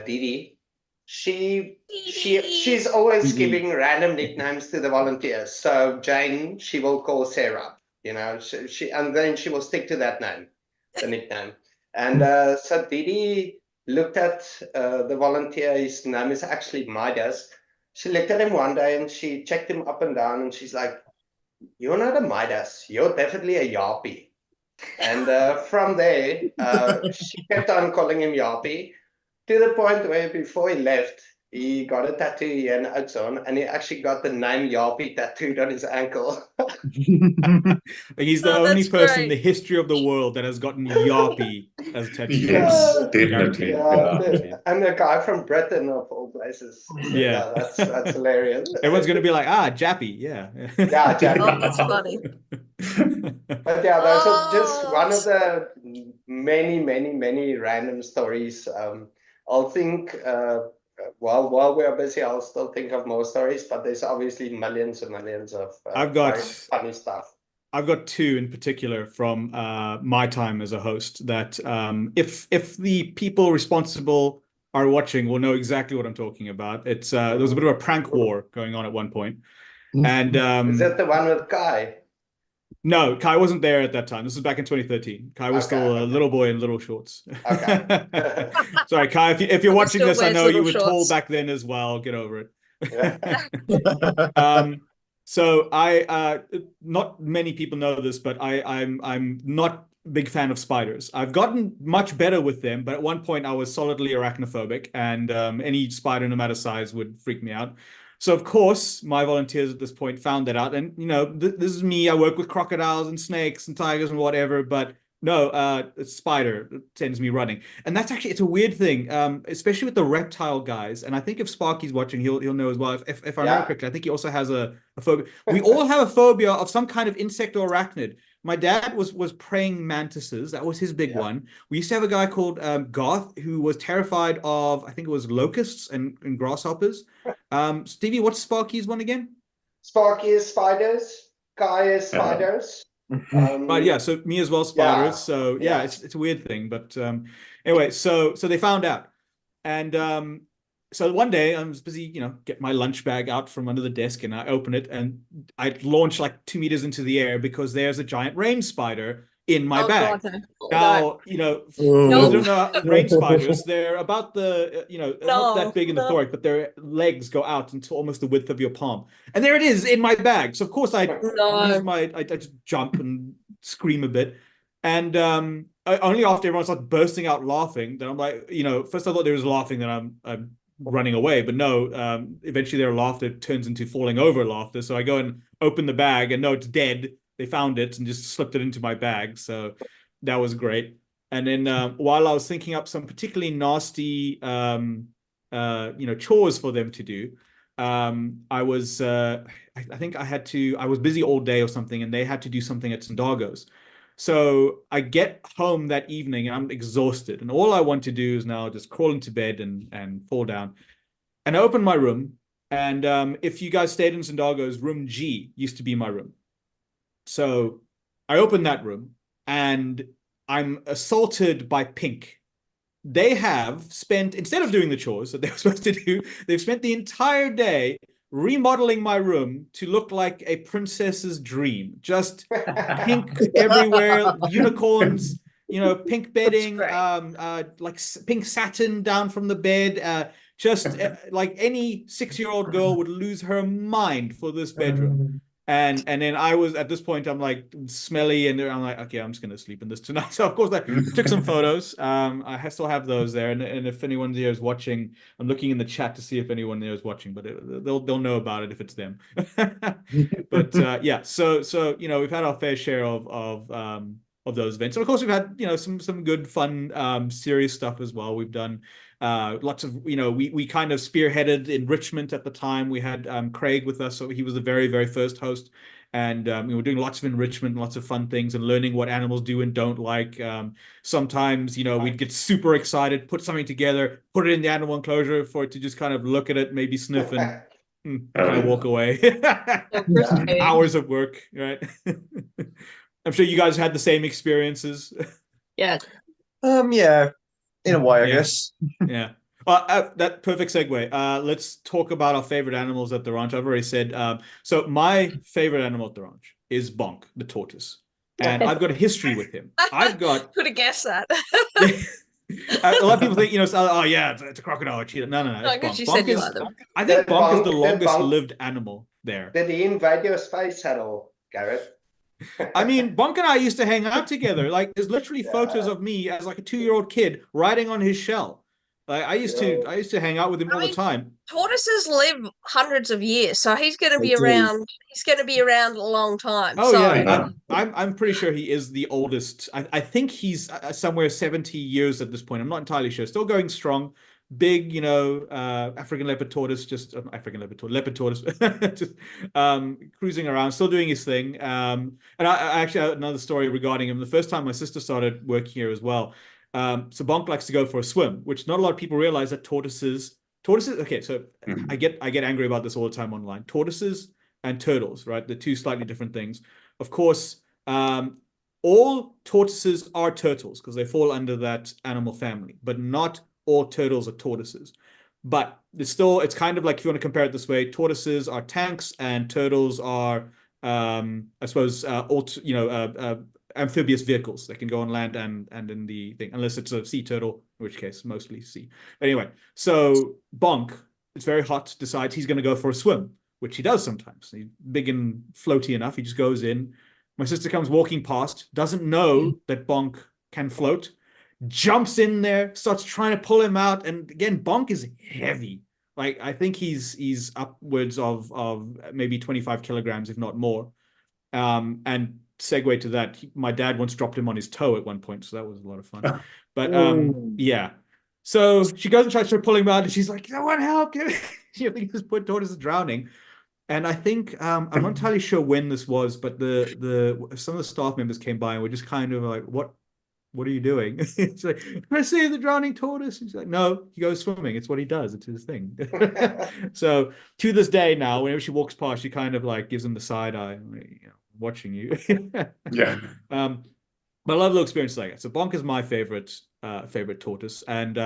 Didi. She's always giving random nicknames to the volunteers. So Jane, she will call Sarah, you know, and then she will stick to that name, the nickname. And so Didi looked at the volunteer. His name is actually Midas. She looked at him one day and she checked him up and down, and she's like, "You're not a Midas. You're definitely a Yapi." And from there, she kept on calling him Yapi, to the point where before he left, he got a tattoo here in Oudtshoorn, and he actually got the name Yapi tattooed on his ankle. He's the Oh, only that's person in the great. history of the world that has gotten Yapi as a tattoo. Yes, definitely. Guaranteed. Yeah. Guaranteed. And the guy from Britain, of all places. So, Yeah. that's hilarious. Everyone's going to be like, Jappy. Yeah. Yeah, Jappy. Oh, that's funny. But yeah, those are just Oh, one of the many, many, many random stories. I'll think while we're busy, I'll still think of more stories, but there's obviously millions and millions of I've got funny stuff. I've got two in particular from my time as a host that if the people responsible are watching will know exactly what I'm talking about. It's there was a bit of a prank war going on at one point. And Is that the one with Kai? no, Kai wasn't there at that time. This was back in 2013. Kai was still a little boy in little shorts. Okay. Sorry, Kai, if you're He watching still this, I wears know you little were tall shorts. back then as well. Get over Yeah. it. So I not many people know this, but I'm not a big fan of spiders. I've gotten much better with them, but at one point I was solidly arachnophobic, and any spider, no matter size, would freak me out. So of course, my volunteers at this point found that out, and you know, this is me. I work with crocodiles and snakes and tigers and whatever, but no, a spider sends me running, and that's actually it's a weird thing, especially with the reptile guys. And I think if Sparky's watching, he'll know as well. If I remember correctly, I think he also has a phobia. We all have a phobia of some kind of insect or arachnid. My dad was praying mantises. That was his big one. We used to have a guy called Garth who was terrified of, I think it was locusts and grasshoppers. Stevie, what's Sparky's one again? Sparky is spiders. Kai is spiders. But yeah, so me as well, spiders. So yeah, it's a weird thing. But anyway, so they found out. And so one day I was busy, you know, get my lunch bag out from under the desk, and I open it and I launch like 2 meters into the air because there's a giant rain spider in my bag. God, Now, you know, for those who don't know, rain spiders, they're about the, you know, not that big in the thorax, but their legs go out into almost the width of your palm. And there it is in my bag. So of course I just jump and scream a bit. And only after everyone starts bursting out laughing, then I'm like, you know, first I thought there was laughing, then I'm running away, but no, eventually their laughter turns into falling over laughter. So I go and open the bag, and no, it's dead. They found it and just slipped it into my bag. So that was great. And then while I was thinking up some particularly nasty, you know, chores for them to do, I was, I think I was busy all day or something, and they had to do something at Sandago's. So I get home that evening and I'm exhausted, and all I want to do is now just crawl into bed and fall down. And I open my room, and if you guys stayed in Sandago's, room G used to be my room. So I open that room and I'm assaulted by Pink. They have spent, instead of doing the chores that they were supposed to do, they've spent the entire day remodeling my room to look like a princess's dream. Just pink everywhere, unicorns, you know, pink bedding, like pink satin down from the bed. Just like any 6-year-old girl would lose her mind for this bedroom. And then I was at this point, I'm like smelly, and I'm like, okay, I'm just gonna sleep in this tonight. So of course I took some photos. I still have those there, and if anyone there is watching, I'm looking in the chat to see if anyone there is watching, but they'll know about it if it's them. But yeah, so you know, we've had our fair share of those events, and of course we've had, you know, some good fun serious stuff as well. We've done lots of, you know, we kind of spearheaded enrichment at the time. We had Craig with us, so he was the very, very first host. And we were doing lots of enrichment, lots of fun things, and learning what animals do and don't like. Sometimes, you know, we'd get super excited, put something together, put it in the animal enclosure for it to just kind of look at it, maybe sniff, and Can I walk away? So frustrating. Hours of work, right? I'm sure you guys had the same experiences. Yeah. Yeah, in a way, I Yeah. guess. Yeah. That perfect segue. Let's talk about our favorite animals at the ranch. I've already said. So my favorite animal at the ranch is Bonk, the tortoise, and I've got a history with him. I've got. Could have guessed that. A lot of people think, oh yeah, it's a crocodile or cheetah. No, No, it's because Bonk. you Bonk said you is. like them. I think Bonk is the Did longest Bonk- lived animal there. Did he invade your space at all, Garrett? I mean, Bonk and I used to hang out together. Like, there's literally photos Yeah. of me as like a 2-year-old kid riding on his shell. Like, I used to hang out with him all the time. Tortoises live hundreds of years, so he's going to They be do. around. He's going to be around a long time. Oh So yeah, Yeah. I'm pretty sure he is the oldest. I think he's somewhere 70 years at this point. I'm not entirely sure. Still going strong. Big, African leopard tortoise, just African leopard tortoise, just cruising around, still doing his thing. And I actually have another story regarding him. The first time my sister started working here as well. So Bonk likes to go for a swim, which not a lot of people realize that tortoises. Okay, so I get angry about this all the time online. Tortoises and turtles, right? They're two slightly different things. Of course, all tortoises are turtles because they fall under that animal family, but not all turtles are tortoises. But it's kind of like, if you want to compare it this way, tortoises are tanks and turtles are, I suppose, amphibious vehicles that can go on land and in the thing, unless it's a sea turtle, in which case mostly sea. But anyway, so Bonk, it's very hot, decides he's going to go for a swim, which he does sometimes. He's big and floaty enough. He just goes in. My sister comes walking past, doesn't know that Bonk can float, jumps in there, starts trying to pull him out. And again, Bonk is heavy. Like, I think he's upwards of maybe 25 kilograms, if not more. And segue to that, my dad once dropped him on his toe at one point, so that was a lot of fun. But yeah. So she goes and tries to pull him out, and she's like, "I want help." She thinks this poor tortoise is drowning. And I think I'm not entirely sure when this was, but some of the staff members came by and were just kind of like, "What are you doing?" It's like, "Can I save the drowning tortoise?" He's like, "No, he goes swimming. It's what he does. It's his thing." So to this day now, whenever she walks past, she kind of like gives him the side eye, watching you. Yeah. But I love little experiences like that. So Bonk is my favorite tortoise. And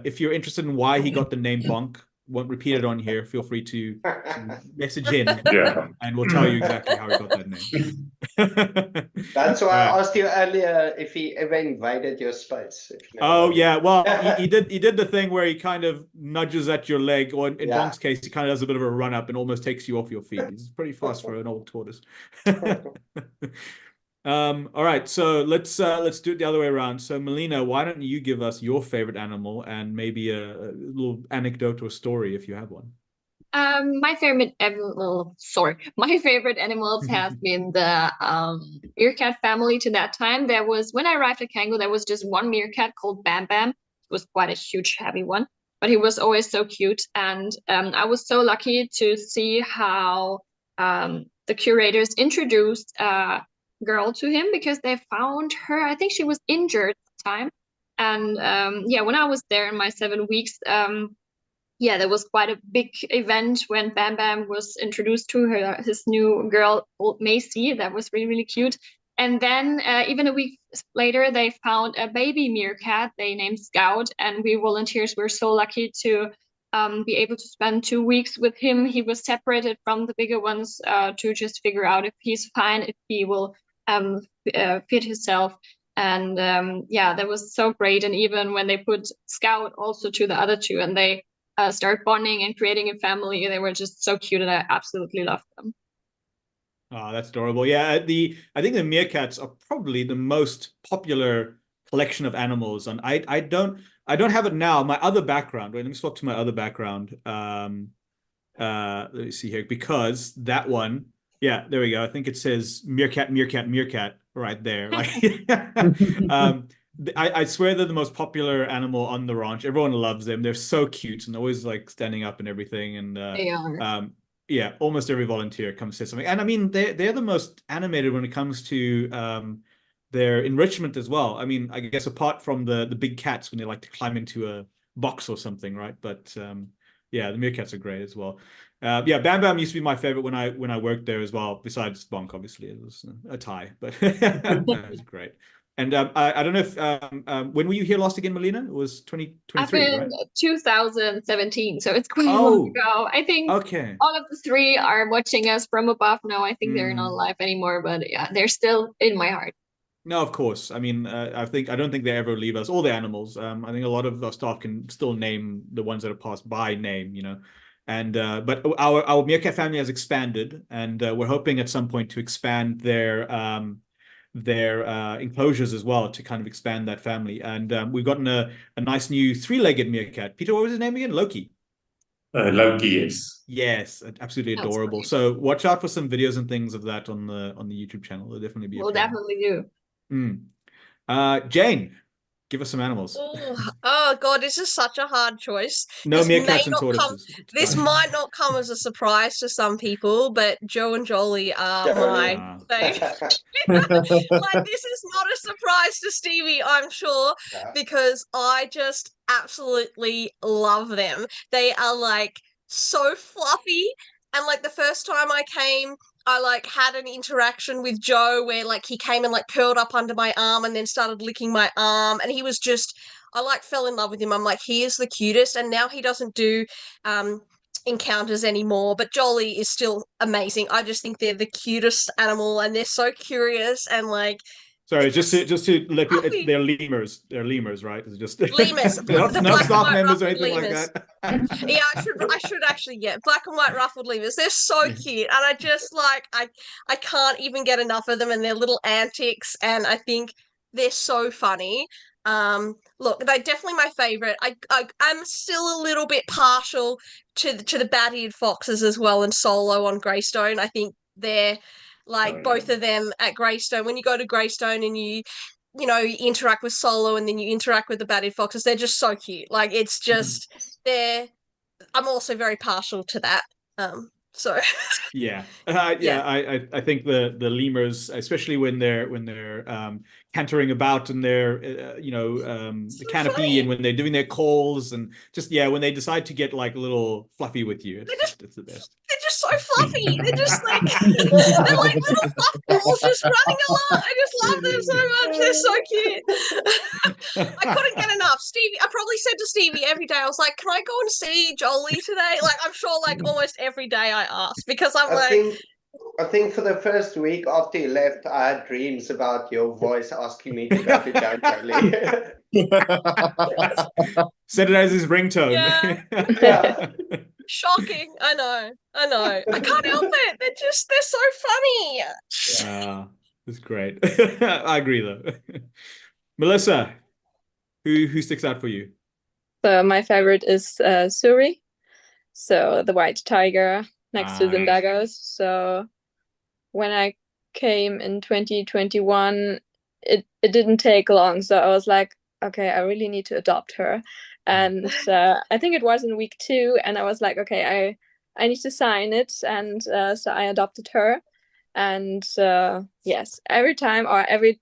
if you're interested in why he got the name Bonk, won't repeat it on here. Feel free to message in, Yeah. and we'll tell you exactly how he got that name. That's why Right. I asked you earlier if he ever invaded your space. If you know Oh what I mean. yeah, well he did the thing where he kind of nudges at your leg, or in Yeah. Bonk's case, he kind of does a bit of a run up and almost takes you off your feet. He's pretty fast for an old tortoise. All right, so let's do it the other way around. So Melina, why don't you give us your favorite animal and maybe a little anecdote or story if you have one? My favorite animals have been the meerkat family. To that time, when I arrived at Kango, there was just one meerkat called Bam Bam. It was quite a huge, heavy one, but he was always so cute. And I was so lucky to see how the curators introduced a girl to him, because they found her. I think she was injured at the time. And when I was there in my 7 weeks, there was quite a big event when Bam Bam was introduced to his new girl called Macy. That was really, really cute. And then even a week later, they found a baby meerkat they named Scout. And we volunteers were so lucky to be able to spend 2 weeks with him. He was separated from the bigger ones to just figure out if he's fine, if he will fit himself. And that was so great. And even when they put Scout also to the other two, and they start bonding and creating a family, they were just so cute, and I absolutely loved them. Oh, that's adorable. Yeah, I think the meerkats are probably the most popular collection of animals, and I don't have it now. My other background, wait, let me swap to my other background. Let me see here, because that one, yeah, there we go. I think it says meerkat, meerkat, meerkat right there. Like, I swear they're the most popular animal on the ranch. Everyone loves them. They're so cute and always like standing up and everything. And They are. yeah, almost every volunteer comes to say something. And I mean, they're the most animated when it comes to their enrichment as well. I mean, I guess apart from the big cats when they like to climb into a box or something, right? But yeah, the meerkats are great as well. Yeah, Bam Bam used to be my favorite when I worked there as well. Besides Bonk, obviously, it was a tie, but that was great. And I don't know if when were you here last again, Melina? It was I've 2023, been right? 2017, so it's quite long Oh, ago. I think okay. all of the three are watching us from above now. I think they're not alive anymore, but yeah, they're still in my heart. No, of course. I mean, I don't think they ever leave us. All the animals. I think a lot of our staff can still name the ones that have passed by name, you know. And but our meerkat family has expanded, and we're hoping at some point to expand their enclosures as well to kind of expand that family. And we've gotten a nice new three-legged meerkat. Peter, what was his name again? Loki. Loki, yes. Yes, absolutely That's adorable. great. So watch out for some videos and things of that on the YouTube channel. There'll definitely be We'll appearing. definitely do. Jane, give us some animals. Oh God, this is such a hard choice. No meerkats and tortoises. This might not come as a surprise to some people, but Joe and Jolie are Jolie. my favorite. Like, this is not a surprise to Stevie, I'm sure, Yeah. because I just absolutely love them. They are like so fluffy. And like the first time I came, I like had an interaction with Joe where like he came and like curled up under my arm and then started licking my arm, and he was just, I like fell in love with him. I'm like, he is the cutest. And now he doesn't do encounters anymore, but Jolie is still amazing. I just think they're the cutest animal, and they're so curious and like. Sorry, just to let you, fluffy. they're lemurs. They're lemurs, right? It's just Lemurs, not the no black and staff white members or ruffled anything lemurs. like that. Yeah, I should actually get black and white ruffled lemurs. They're so cute, and I just like I can't even get enough of them and their little antics, and I think they're so funny. Look, they're definitely my favorite. I'm still a little bit partial to the bat-eared foxes as well, and Solo on Greystone. I think they're like both of them at Greystone. When you go to Greystone and you interact with Solo and then you interact with the bat-eared foxes, they're just so cute. Like, it's just I'm also very partial to that. So Yeah, Yeah. I think the lemurs, especially when they're cantering about in their the canopy, funny. and when they're doing their calls, and just when they decide to get like a little fluffy with you, it's the best. They're just so fluffy. They're just like they're like little fluff balls just running along. I just love them so much. They're so cute. I couldn't get enough. Stevie, I probably said to Stevie every day, I was like, can I go and see Jolie today? Like, I'm sure like almost every day I ask, because I'm I think for the first week after you left, I had dreams about your voice asking me to go to Jolie. Set it as his ringtone. Yeah. Shocking. I know. I can't help it. They're so funny. It's great. I agree though. Melissa, who sticks out for you? So my favorite is Suri, so the white tiger next to Zindagos. So when I came in 2021, it didn't take long. So I was like, okay, I really need to adopt her. And I think it was in week 2, and I was like, okay, I need to sign it. And so I adopted her. And yes, every time or every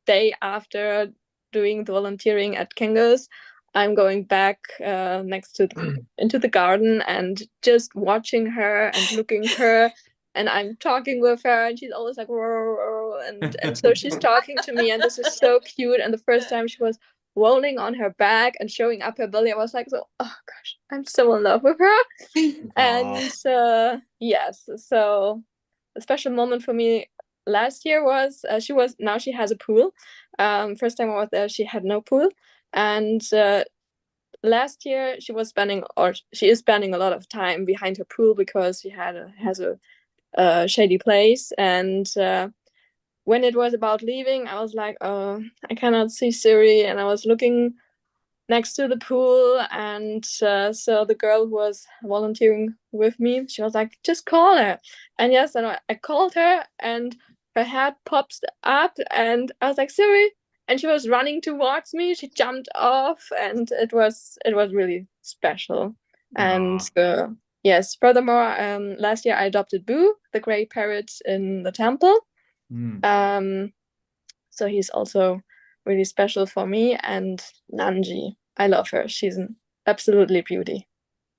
day after doing the volunteering at Kangaroos, I'm going back next to into the garden and just watching her and looking her, and I'm talking with her, and she's always like, and so she's talking to me, and this is so cute. And the first time she was rolling on her back and showing up her belly, I was like, oh gosh, I'm so in love with her. And yes, so a special moment for me last year was she has a pool. First time I was there, she had no pool. And last year she is spending a lot of time behind her pool because she has a shady place. And when it was about leaving, I was like, oh, I cannot see Siri. And I was looking next to the pool, and so the girl who was volunteering with me, she was like, just call her. And yes, and I called her, and her head pops up, and I was like, Siri. And she was running towards me. She jumped off, and it was really special. And yes, furthermore, last year I adopted Boo, the gray parrot in the temple. So he's also really special for me. And Nanji, I love her. She's an absolutely beauty.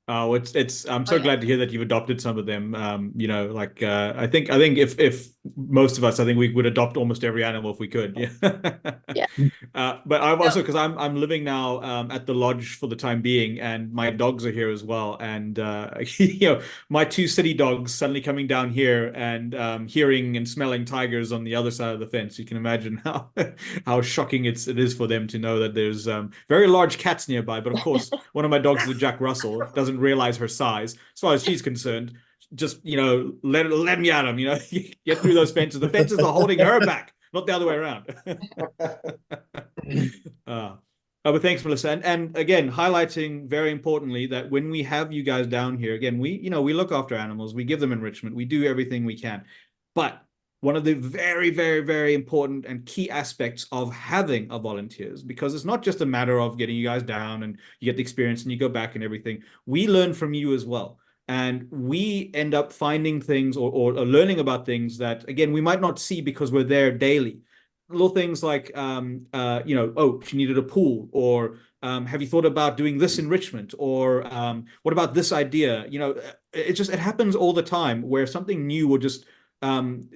Oh, it's. I'm Oh so yeah. glad to hear that you've adopted some of them. You know, like I think if most of us, I think we would adopt almost every animal if we could. Yeah. Yeah. But I've Yep. also because I'm living now at the lodge for the time being, and my dogs are here as well. And you know, my two city dogs suddenly coming down here and hearing and smelling tigers on the other side of the fence. You can imagine how how shocking it is for them to know that there's very large cats nearby. But of course, one of my dogs is a Jack Russell, doesn't realize her size. As far as she's concerned, just you know, let me at him. You know, get through those fences. The fences are holding her back, not the other way around. uh, but thanks, Melissa. And again, highlighting very importantly that when we have you guys down here, again, we look after animals, we give them enrichment, we do everything we can. But one of the very, very, very important and key aspects of having a volunteers, because it's not just a matter of getting you guys down and you get the experience and you go back and everything. We learn from you as well. And we end up finding things or learning about things that, again, we might not see because we're there daily. Little things like, you know, oh, she needed a pool, or have you thought about doing this enrichment, or what about this idea? You know, it happens all the time where something new will just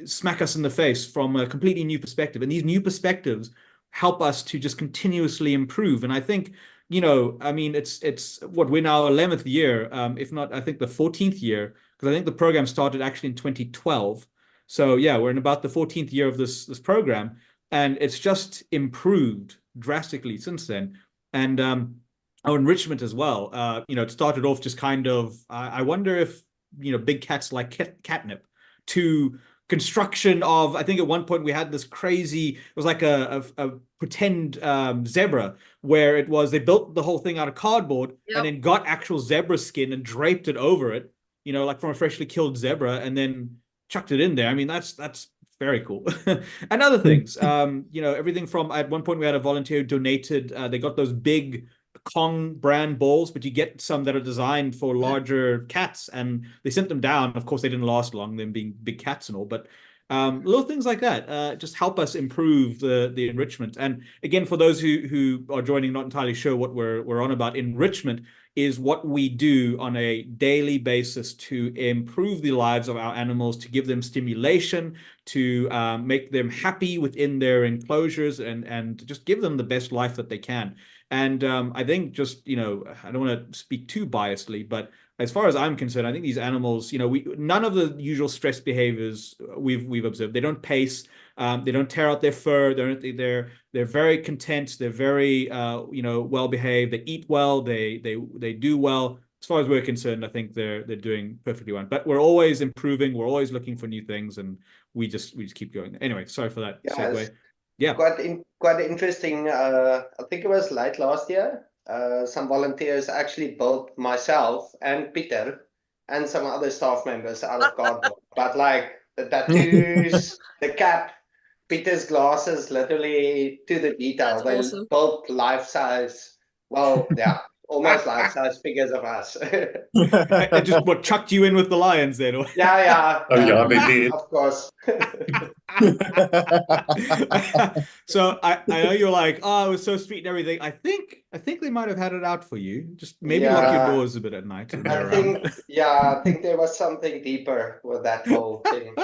smack us in the face from a completely new perspective. And these new perspectives help us to just continuously improve. And I think, you know, I mean, it's what we're now 11th year, if not, I think the 14th year, because I think the program started actually in 2012. So yeah, we're in about the 14th year of this program, and it's just improved drastically since then. And our enrichment as well. You know, it started off just kind of. I wonder if you know big cats like catnip to construction of. I think at one point we had this crazy. It was like a pretend zebra where it was they built the whole thing out of cardboard and Yep. then got actual zebra skin and draped it over it. You know, like from a freshly killed zebra, and then chucked it in there. I mean, that's very cool. And other things, you know, everything from at one point we had a volunteer who donated. They got those big Kong brand balls, but you get some that are designed for larger cats, and they sent them down. Of course, they didn't last long, them being big cats and all, but little things like that just help us improve the enrichment. And again, for those who are joining, not entirely sure what we're on about, enrichment is what we do on a daily basis to improve the lives of our animals, to give them stimulation, to make them happy within their enclosures, and just give them the best life that they can. And I think just, you know, I don't want to speak too biasedly, but as far as I'm concerned, I think these animals, you know, none of the usual stress behaviors we've observed. They don't pace, they don't tear out their fur. They're very content. They're very you know, well behaved. They eat well. They do well. As far as we're concerned, I think they're doing perfectly well. But we're always improving. We're always looking for new things, and we just keep going. Anyway, sorry for that segue. Yeah. Quite interesting. I think it was late last year. Some volunteers actually built myself and Peter and some other staff members out of cardboard. But like the tattoos, the cap, Peter's glasses, literally to the detail. That's They awesome. built life-size. Well, yeah, almost life-size figures of us. I just what chucked you in with the lions then? Yeah. Oh yeah, they did. Of course. So I know you're like, oh, it was so sweet and everything. I think they might have had it out for you. Just maybe lock your Yeah. doors a bit at night when they're I think there was something deeper with that whole thing.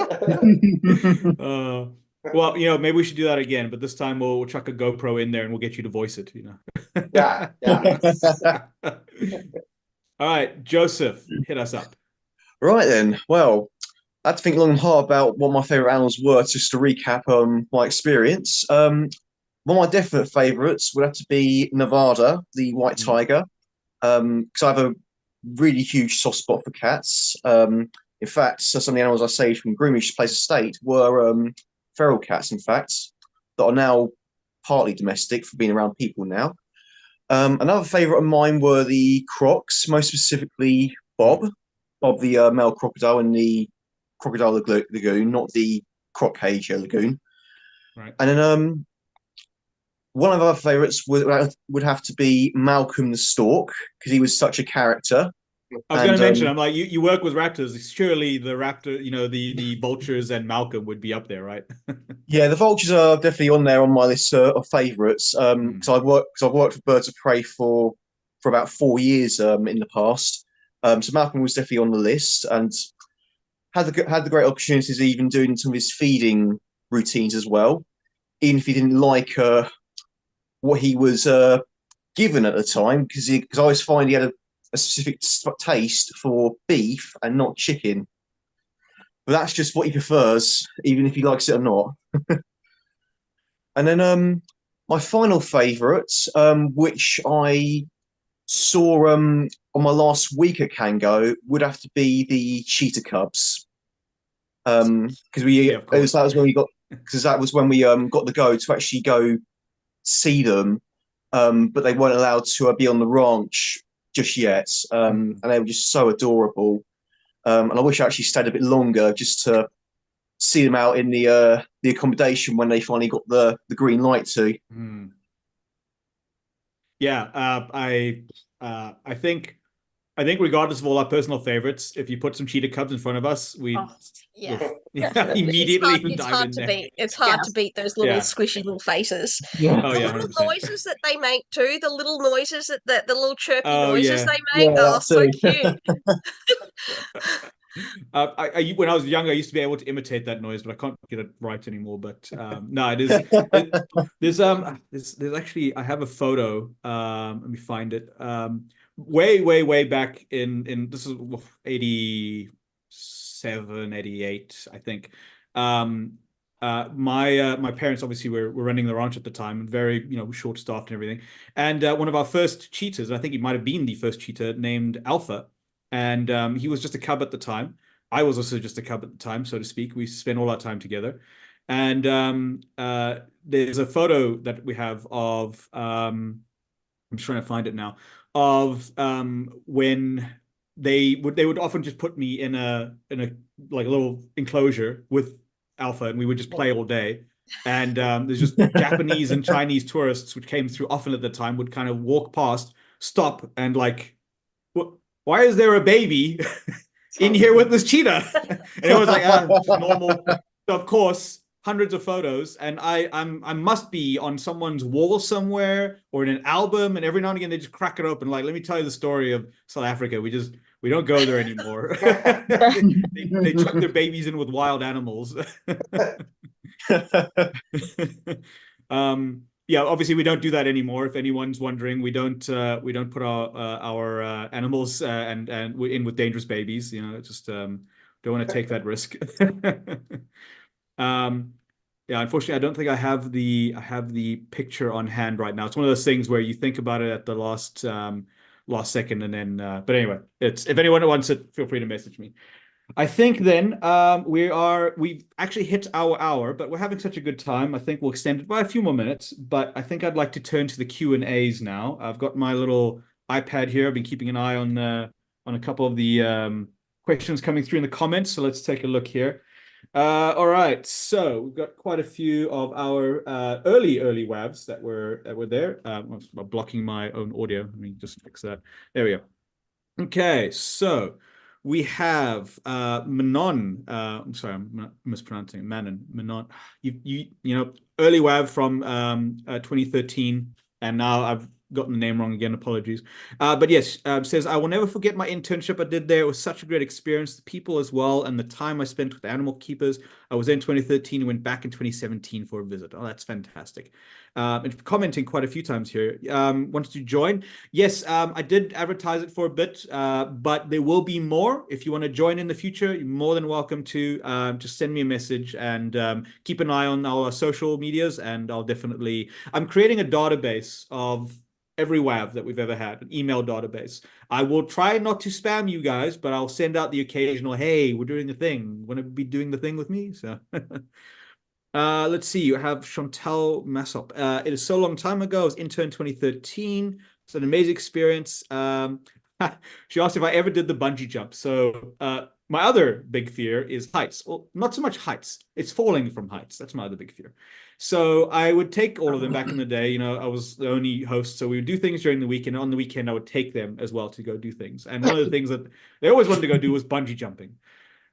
Well, you know, maybe we should do that again, but this time we'll chuck a GoPro in there and we'll get you to voice it, you know. Yeah. All right, Joseph, hit us up. Right then. Well, I had to think long and hard about what my favourite animals were, just to recap my experience. One of my definite favourites would have to be Nevada, the white tiger, because I have a really huge soft spot for cats. In fact, so some of the animals I saved from Groomish Place Estate were feral cats, in fact, that are now partly domestic for being around people now. Another favourite of mine were the crocs, most specifically Bob the male crocodile in the Crocodile Lagoon, not the Crocasia Lagoon. Right. And then one of our favourites would have to be Malcolm the Stork, because he was such a character. I was going to mention, I'm like, you work with raptors. Surely the raptor, you know, the vultures and Malcolm would be up there, right? Yeah, the vultures are definitely on there on my list of favourites. Because I've worked for birds of prey for about 4 years in the past. So Malcolm was definitely on the list and had the great opportunities, even doing some of his feeding routines as well. Even if he didn't like what he was given at the time, because I always find he had a specific taste for beef and not chicken. But that's just what he prefers, even if he likes it or not. And then my final favourite, which I saw on my last week at Kango, would have to be the cheetah cubs. Because Yeah, of course. that was when we got got the go to actually go see them, but they weren't allowed to be on the ranch just yet, and they were just so adorable. And I wish I actually stayed a bit longer just to see them out in the accommodation when they finally got the green light to. Yeah, I think regardless of all our personal favorites, if you put some cheetah cubs in front of us, we Yeah. immediately It's dive hard in to there. beat. It's hard to beat those little Yeah. squishy little faces. Yeah. Oh The yeah, little 100%. noises that they make too, the little noises the little chirpy Oh, noises yeah. they make, Yeah, oh, so too. cute. When I was younger, I used to be able to imitate that noise, but I can't get it right anymore. But no, there's actually, I have a photo. Let me find it. Way back in this is 87, 88, I think. My parents obviously were running the ranch at the time, and very short staffed and everything. And one of our first cheetahs, I think he might have been the first cheetah, named Alpha. And he was just a cub at the time. I was also just a cub at the time, so to speak. We spent all our time together. And there's a photo that we have of, I'm just trying to find it now, of when they would often just put me in a like a little enclosure with Alpha, and we would just play all day. And there's just Japanese and Chinese tourists which came through often at the time would kind of walk past, stop, and like, why is there a baby in here with this cheetah? And it was like, normal. So of course, hundreds of photos, and I must be on someone's wall somewhere or in an album, and every now and again they just crack it open. Like, let me tell you the story of South Africa. We don't go there anymore. they chuck their babies in with wild animals. Yeah, obviously we don't do that anymore. If anyone's wondering, we don't put our animals and in with dangerous babies. Just don't want to take that risk. Yeah, unfortunately, I don't think I have the picture on hand right now. It's one of those things where you think about it at the last second, and then. But anyway, if anyone wants it, feel free to message me. I think then we've actually hit our hour, but we're having such a good time. I think we'll extend it by a few more minutes, but I think I'd like to turn to the Q&As now. I've got my little iPad here. I've been keeping an eye on a couple of the questions coming through in the comments, so let's take a look here. All right, so we've got quite a few of our early WAVs that were there. I'm blocking my own audio. Let me just fix that. There we go. Okay, so we have Manon. I'm sorry, I'm mispronouncing it. Manon. Early WAV from 2013, and now I've gotten the name wrong again. Apologies. But yes, says, I will never forget my internship I did there. It was such a great experience. The people as well, and the time I spent with animal keepers. I was there in 2013 and went back in 2017 for a visit. Oh, that's fantastic. And commenting quite a few times here. Wanted to join? Yes, I did advertise it for a bit, but there will be more. If you want to join in the future, you're more than welcome to just send me a message, and keep an eye on our social medias, and I'm creating a database of every WAV that we've ever had, an email database. I will try not to spam you guys, but I'll send out the occasional, hey, we're doing the thing. Want to be doing the thing with me? So let's see. You have Chantal Massop. It is so long time ago. I was intern 2013. It's an amazing experience. She asked if I ever did the bungee jump. So my other big fear is heights. Well, not so much heights. It's falling from heights. That's my other big fear. So I would take all of them back in the day. I was the only host, so we would do things during the week, and on the weekend I would take them as well to go do things. And one of the things that they always wanted to go do was bungee jumping.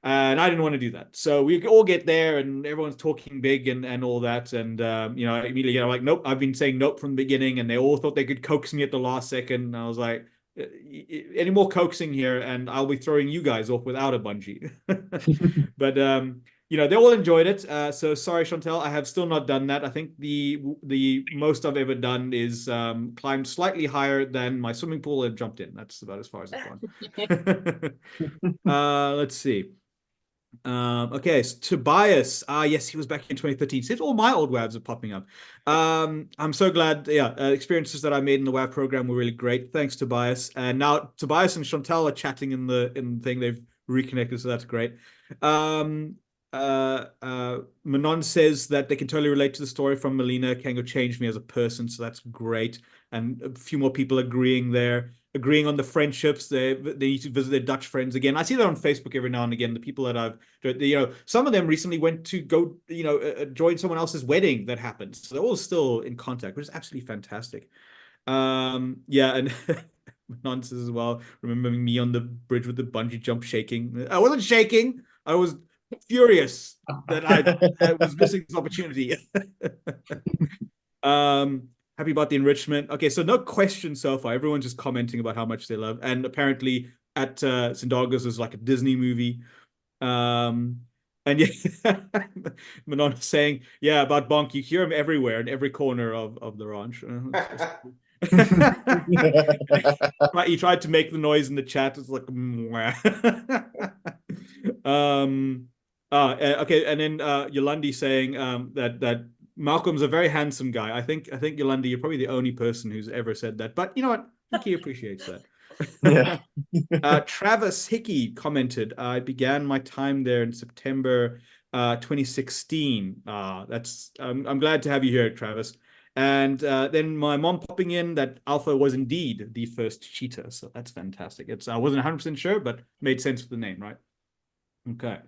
And I didn't want to do that. So we all get there and everyone's talking big and all that. And, immediately, like, nope, I've been saying nope from the beginning. And they all thought they could coax me at the last second. And I was like, any more coaxing here, and I'll be throwing you guys off without a bungee. But they all enjoyed it. So sorry, Chantel, I have still not done that. I think the most I've ever done is climbed slightly higher than my swimming pool and jumped in. That's about as far as I've gone. Let's see. Okay, so Tobias. Yes, he was back in 2013. See, all my old WAVs are popping up. I'm so glad. Yeah, experiences that I made in the WAV program were really great. Thanks, Tobias. And now Tobias and Chantal are chatting in the thing. They've reconnected, so that's great. Manon says that they can totally relate to the story from Melina. Kango changed me as a person, so that's great. And a few more people agreeing on the friendships. They need to visit their Dutch friends again. I see that on Facebook every now and again. The people that I've, some of them recently went to go, join someone else's wedding that happened. So they're all still in contact, which is absolutely fantastic. Yeah, and nonsense as well. Remembering me on the bridge with the bungee jump shaking. I wasn't shaking. I was furious that I was missing this opportunity. Happy about the enrichment. Okay, so no questions so far. Everyone's just commenting about how much they love. And apparently at Sindagos is like a Disney movie. And yeah, Manon is saying, yeah, about Bonk, you hear him everywhere in every corner of the ranch. He tried to make the noise in the chat. It's like, okay, and then Yolandi saying that Malcolm's a very handsome guy. I think Yolandi, you're probably the only person who's ever said that. But you know what? I think he appreciates that. Yeah. Travis Hickey commented, I began my time there in September 2016. I'm glad to have you here, Travis. And then my mom popping in that Alpha was indeed the first cheetah. So that's fantastic. I wasn't 100% sure, but made sense with the name, right? Okay.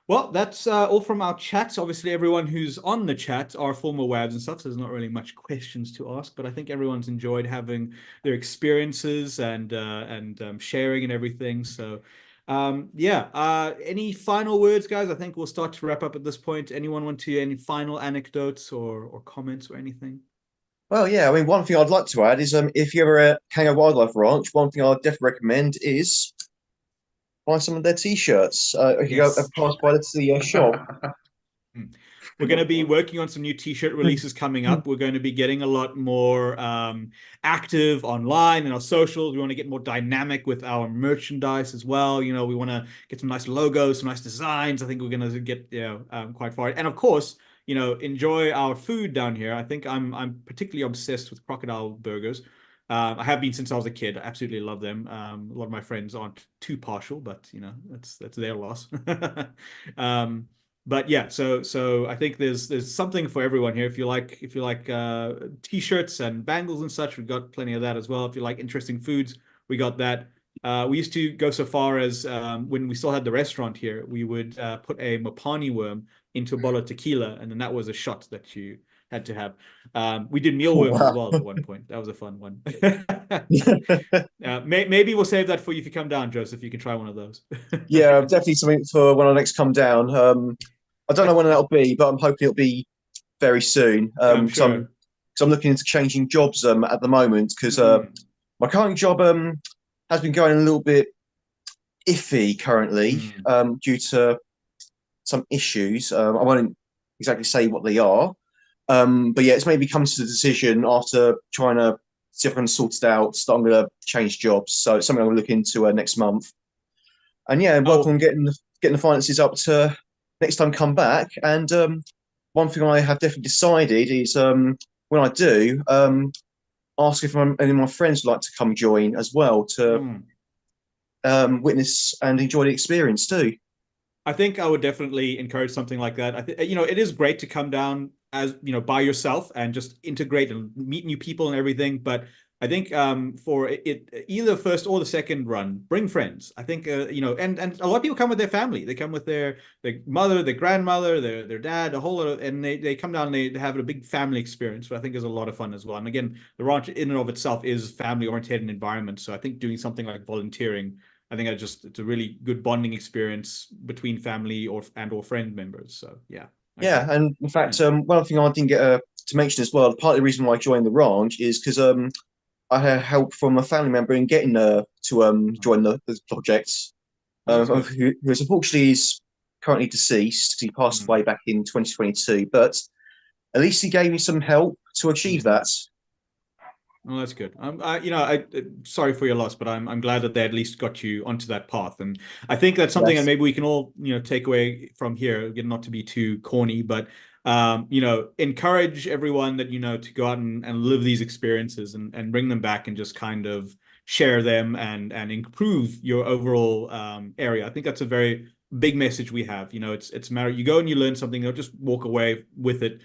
Well, that's all from our chats. Obviously, everyone who's on the chat are former WAVs and stuff, so there's not really much questions to ask. But I think everyone's enjoyed having their experiences and sharing and everything. So, yeah. Any final words, guys? I think we'll start to wrap up at this point. Anyone want to any final anecdotes or comments or anything? Well, yeah. I mean, one thing I'd like to add is if you ever hang a wildlife ranch, one thing I'd definitely recommend is buy some of their t-shirts. If you go pass by the shop. We're going to be working on some new t-shirt releases coming up. We're going to be getting a lot more active online and our socials. We want to get more dynamic with our merchandise as well. We want to get some nice logos, some nice designs. I think we're going to get quite far. And of course, enjoy our food down here. I think I'm particularly obsessed with crocodile burgers. I have been since I was a kid. I absolutely love them. A lot of my friends aren't too partial, but that's their loss. But yeah, so I think there's something for everyone here. If you like t-shirts and bangles and such, we've got plenty of that as well. If you like interesting foods, we got that. We used to go so far as when we still had the restaurant here, we would put a Mopani worm into a bottle of tequila, and then that was a shot that you had to have. We did mealworms as well at one point. That was a fun one. Maybe we'll save that for you if you come down, Joseph. You can try one of those. Yeah, definitely something for when I next come down. I don't know when that'll be, but I'm hoping it'll be very soon. I'm sure. I'm looking into changing jobs at the moment because my current job has been going a little bit iffy currently due to some issues. I won't exactly say what they are, but yeah, it's maybe come to the decision after trying to see if I can sort it out that I'm going to change jobs. So it's something I'm going to look into next month. And yeah, work on getting the finances up to next time come back. And one thing I have definitely decided is when I do, ask if any of my friends would like to come join as well to witness and enjoy the experience too. I think I would definitely encourage something like that. It is great to come down as by yourself and just integrate and meet new people and everything. But I think for it, either first or the second run, bring friends. I think and a lot of people come with their family. They come with their mother, their grandmother, their dad, a whole lot of, and they come down. And they have a big family experience, which I think is a lot of fun as well. And again, the ranch in and of itself is family oriented environment. So I think doing something like volunteering, I think it's a really good bonding experience between family or friend members. So yeah. Yeah, and in fact, one thing I didn't get to mention as well, part of the reason why I joined the ranch is because I had help from a family member in getting to join the project. That's good. Who unfortunately is currently deceased. He passed away back in 2022, but at least he gave me some help to achieve that. Oh, that's good. You know, sorry for your loss, but I'm glad that they at least got you onto that path. And I think that's something that maybe we can all, you know, take away from here, again, not to be too corny, but you know, encourage everyone that, you know, to go out and live these experiences and bring them back and just kind of share them and improve your overall area. I think that's a very big message we have. You know, it's a matter, you go and you learn something, don't just walk away with it.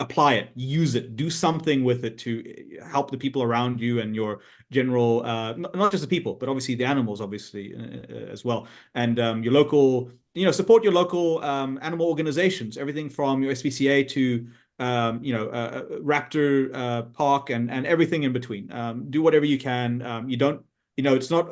Apply it, use it, do something with it to help the people around you and your general, not just the people, but obviously the animals, obviously as well. And your local, you know, support your local animal organizations, everything from your SPCA to, you know, Raptor Park and everything in between. Do whatever you can. You don't, you know, it's not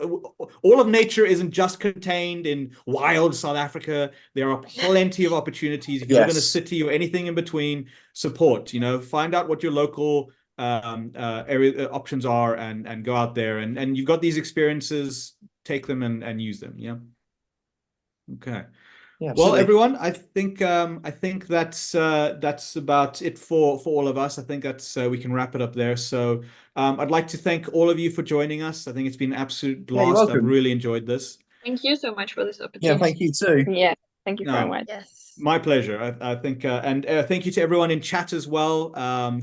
all of nature isn't just contained in wild South Africa. There are plenty of opportunities. If you live in a city or anything in between, support, you know, find out what your local area options are and go out there and you've got these experiences, take them and use them. Yeah. Okay. Yeah, well, everyone, I think that's about it for all of us. I think that's we can wrap it up there. So I'd like to thank all of you for joining us. I think it's been an absolute blast. I've really enjoyed this. Thank you so much for this opportunity. Yeah, thank you too. Yeah, thank you very much. Yes. My pleasure. I think, and thank you to everyone in chat as well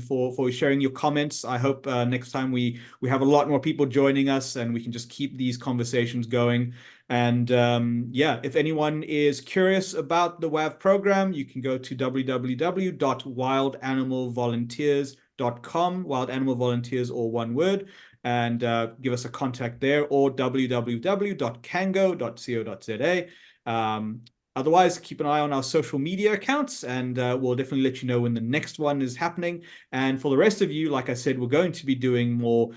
for sharing your comments. I hope next time we have a lot more people joining us and we can just keep these conversations going. And yeah, if anyone is curious about the WAV program, you can go to www.wildanimalvolunteers.com, Wild Animal Volunteers, all one word, and give us a contact there, or www.kango.co.za. Otherwise, keep an eye on our social media accounts, and we'll definitely let you know when the next one is happening. And for the rest of you, like I said, we're going to be doing more.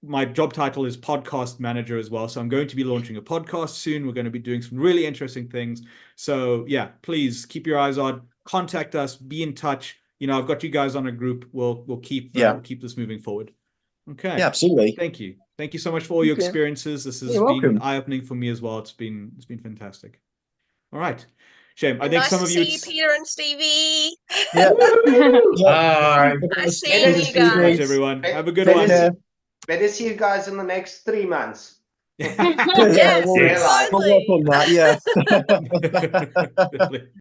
My job title is podcast manager as well, so I'm going to be launching a podcast soon. We're going to be doing some really interesting things. So yeah, please keep your eyes on. Contact us. Be in touch. You know, I've got you guys on a group. We'll keep this moving forward. Okay. Yeah, absolutely. Thank you. Thank you so much for all your experiences. This has been eye-opening for me as well. It's been fantastic. All right. Shame. I think nice some of you. Nice to see you, Peter and Stevie. Yeah. Bye. Nice seeing you guys. Thanks, everyone. Have a good one. Better see you guys in the next 3 months. Yes, we'll work on that. Yeah. Definitely.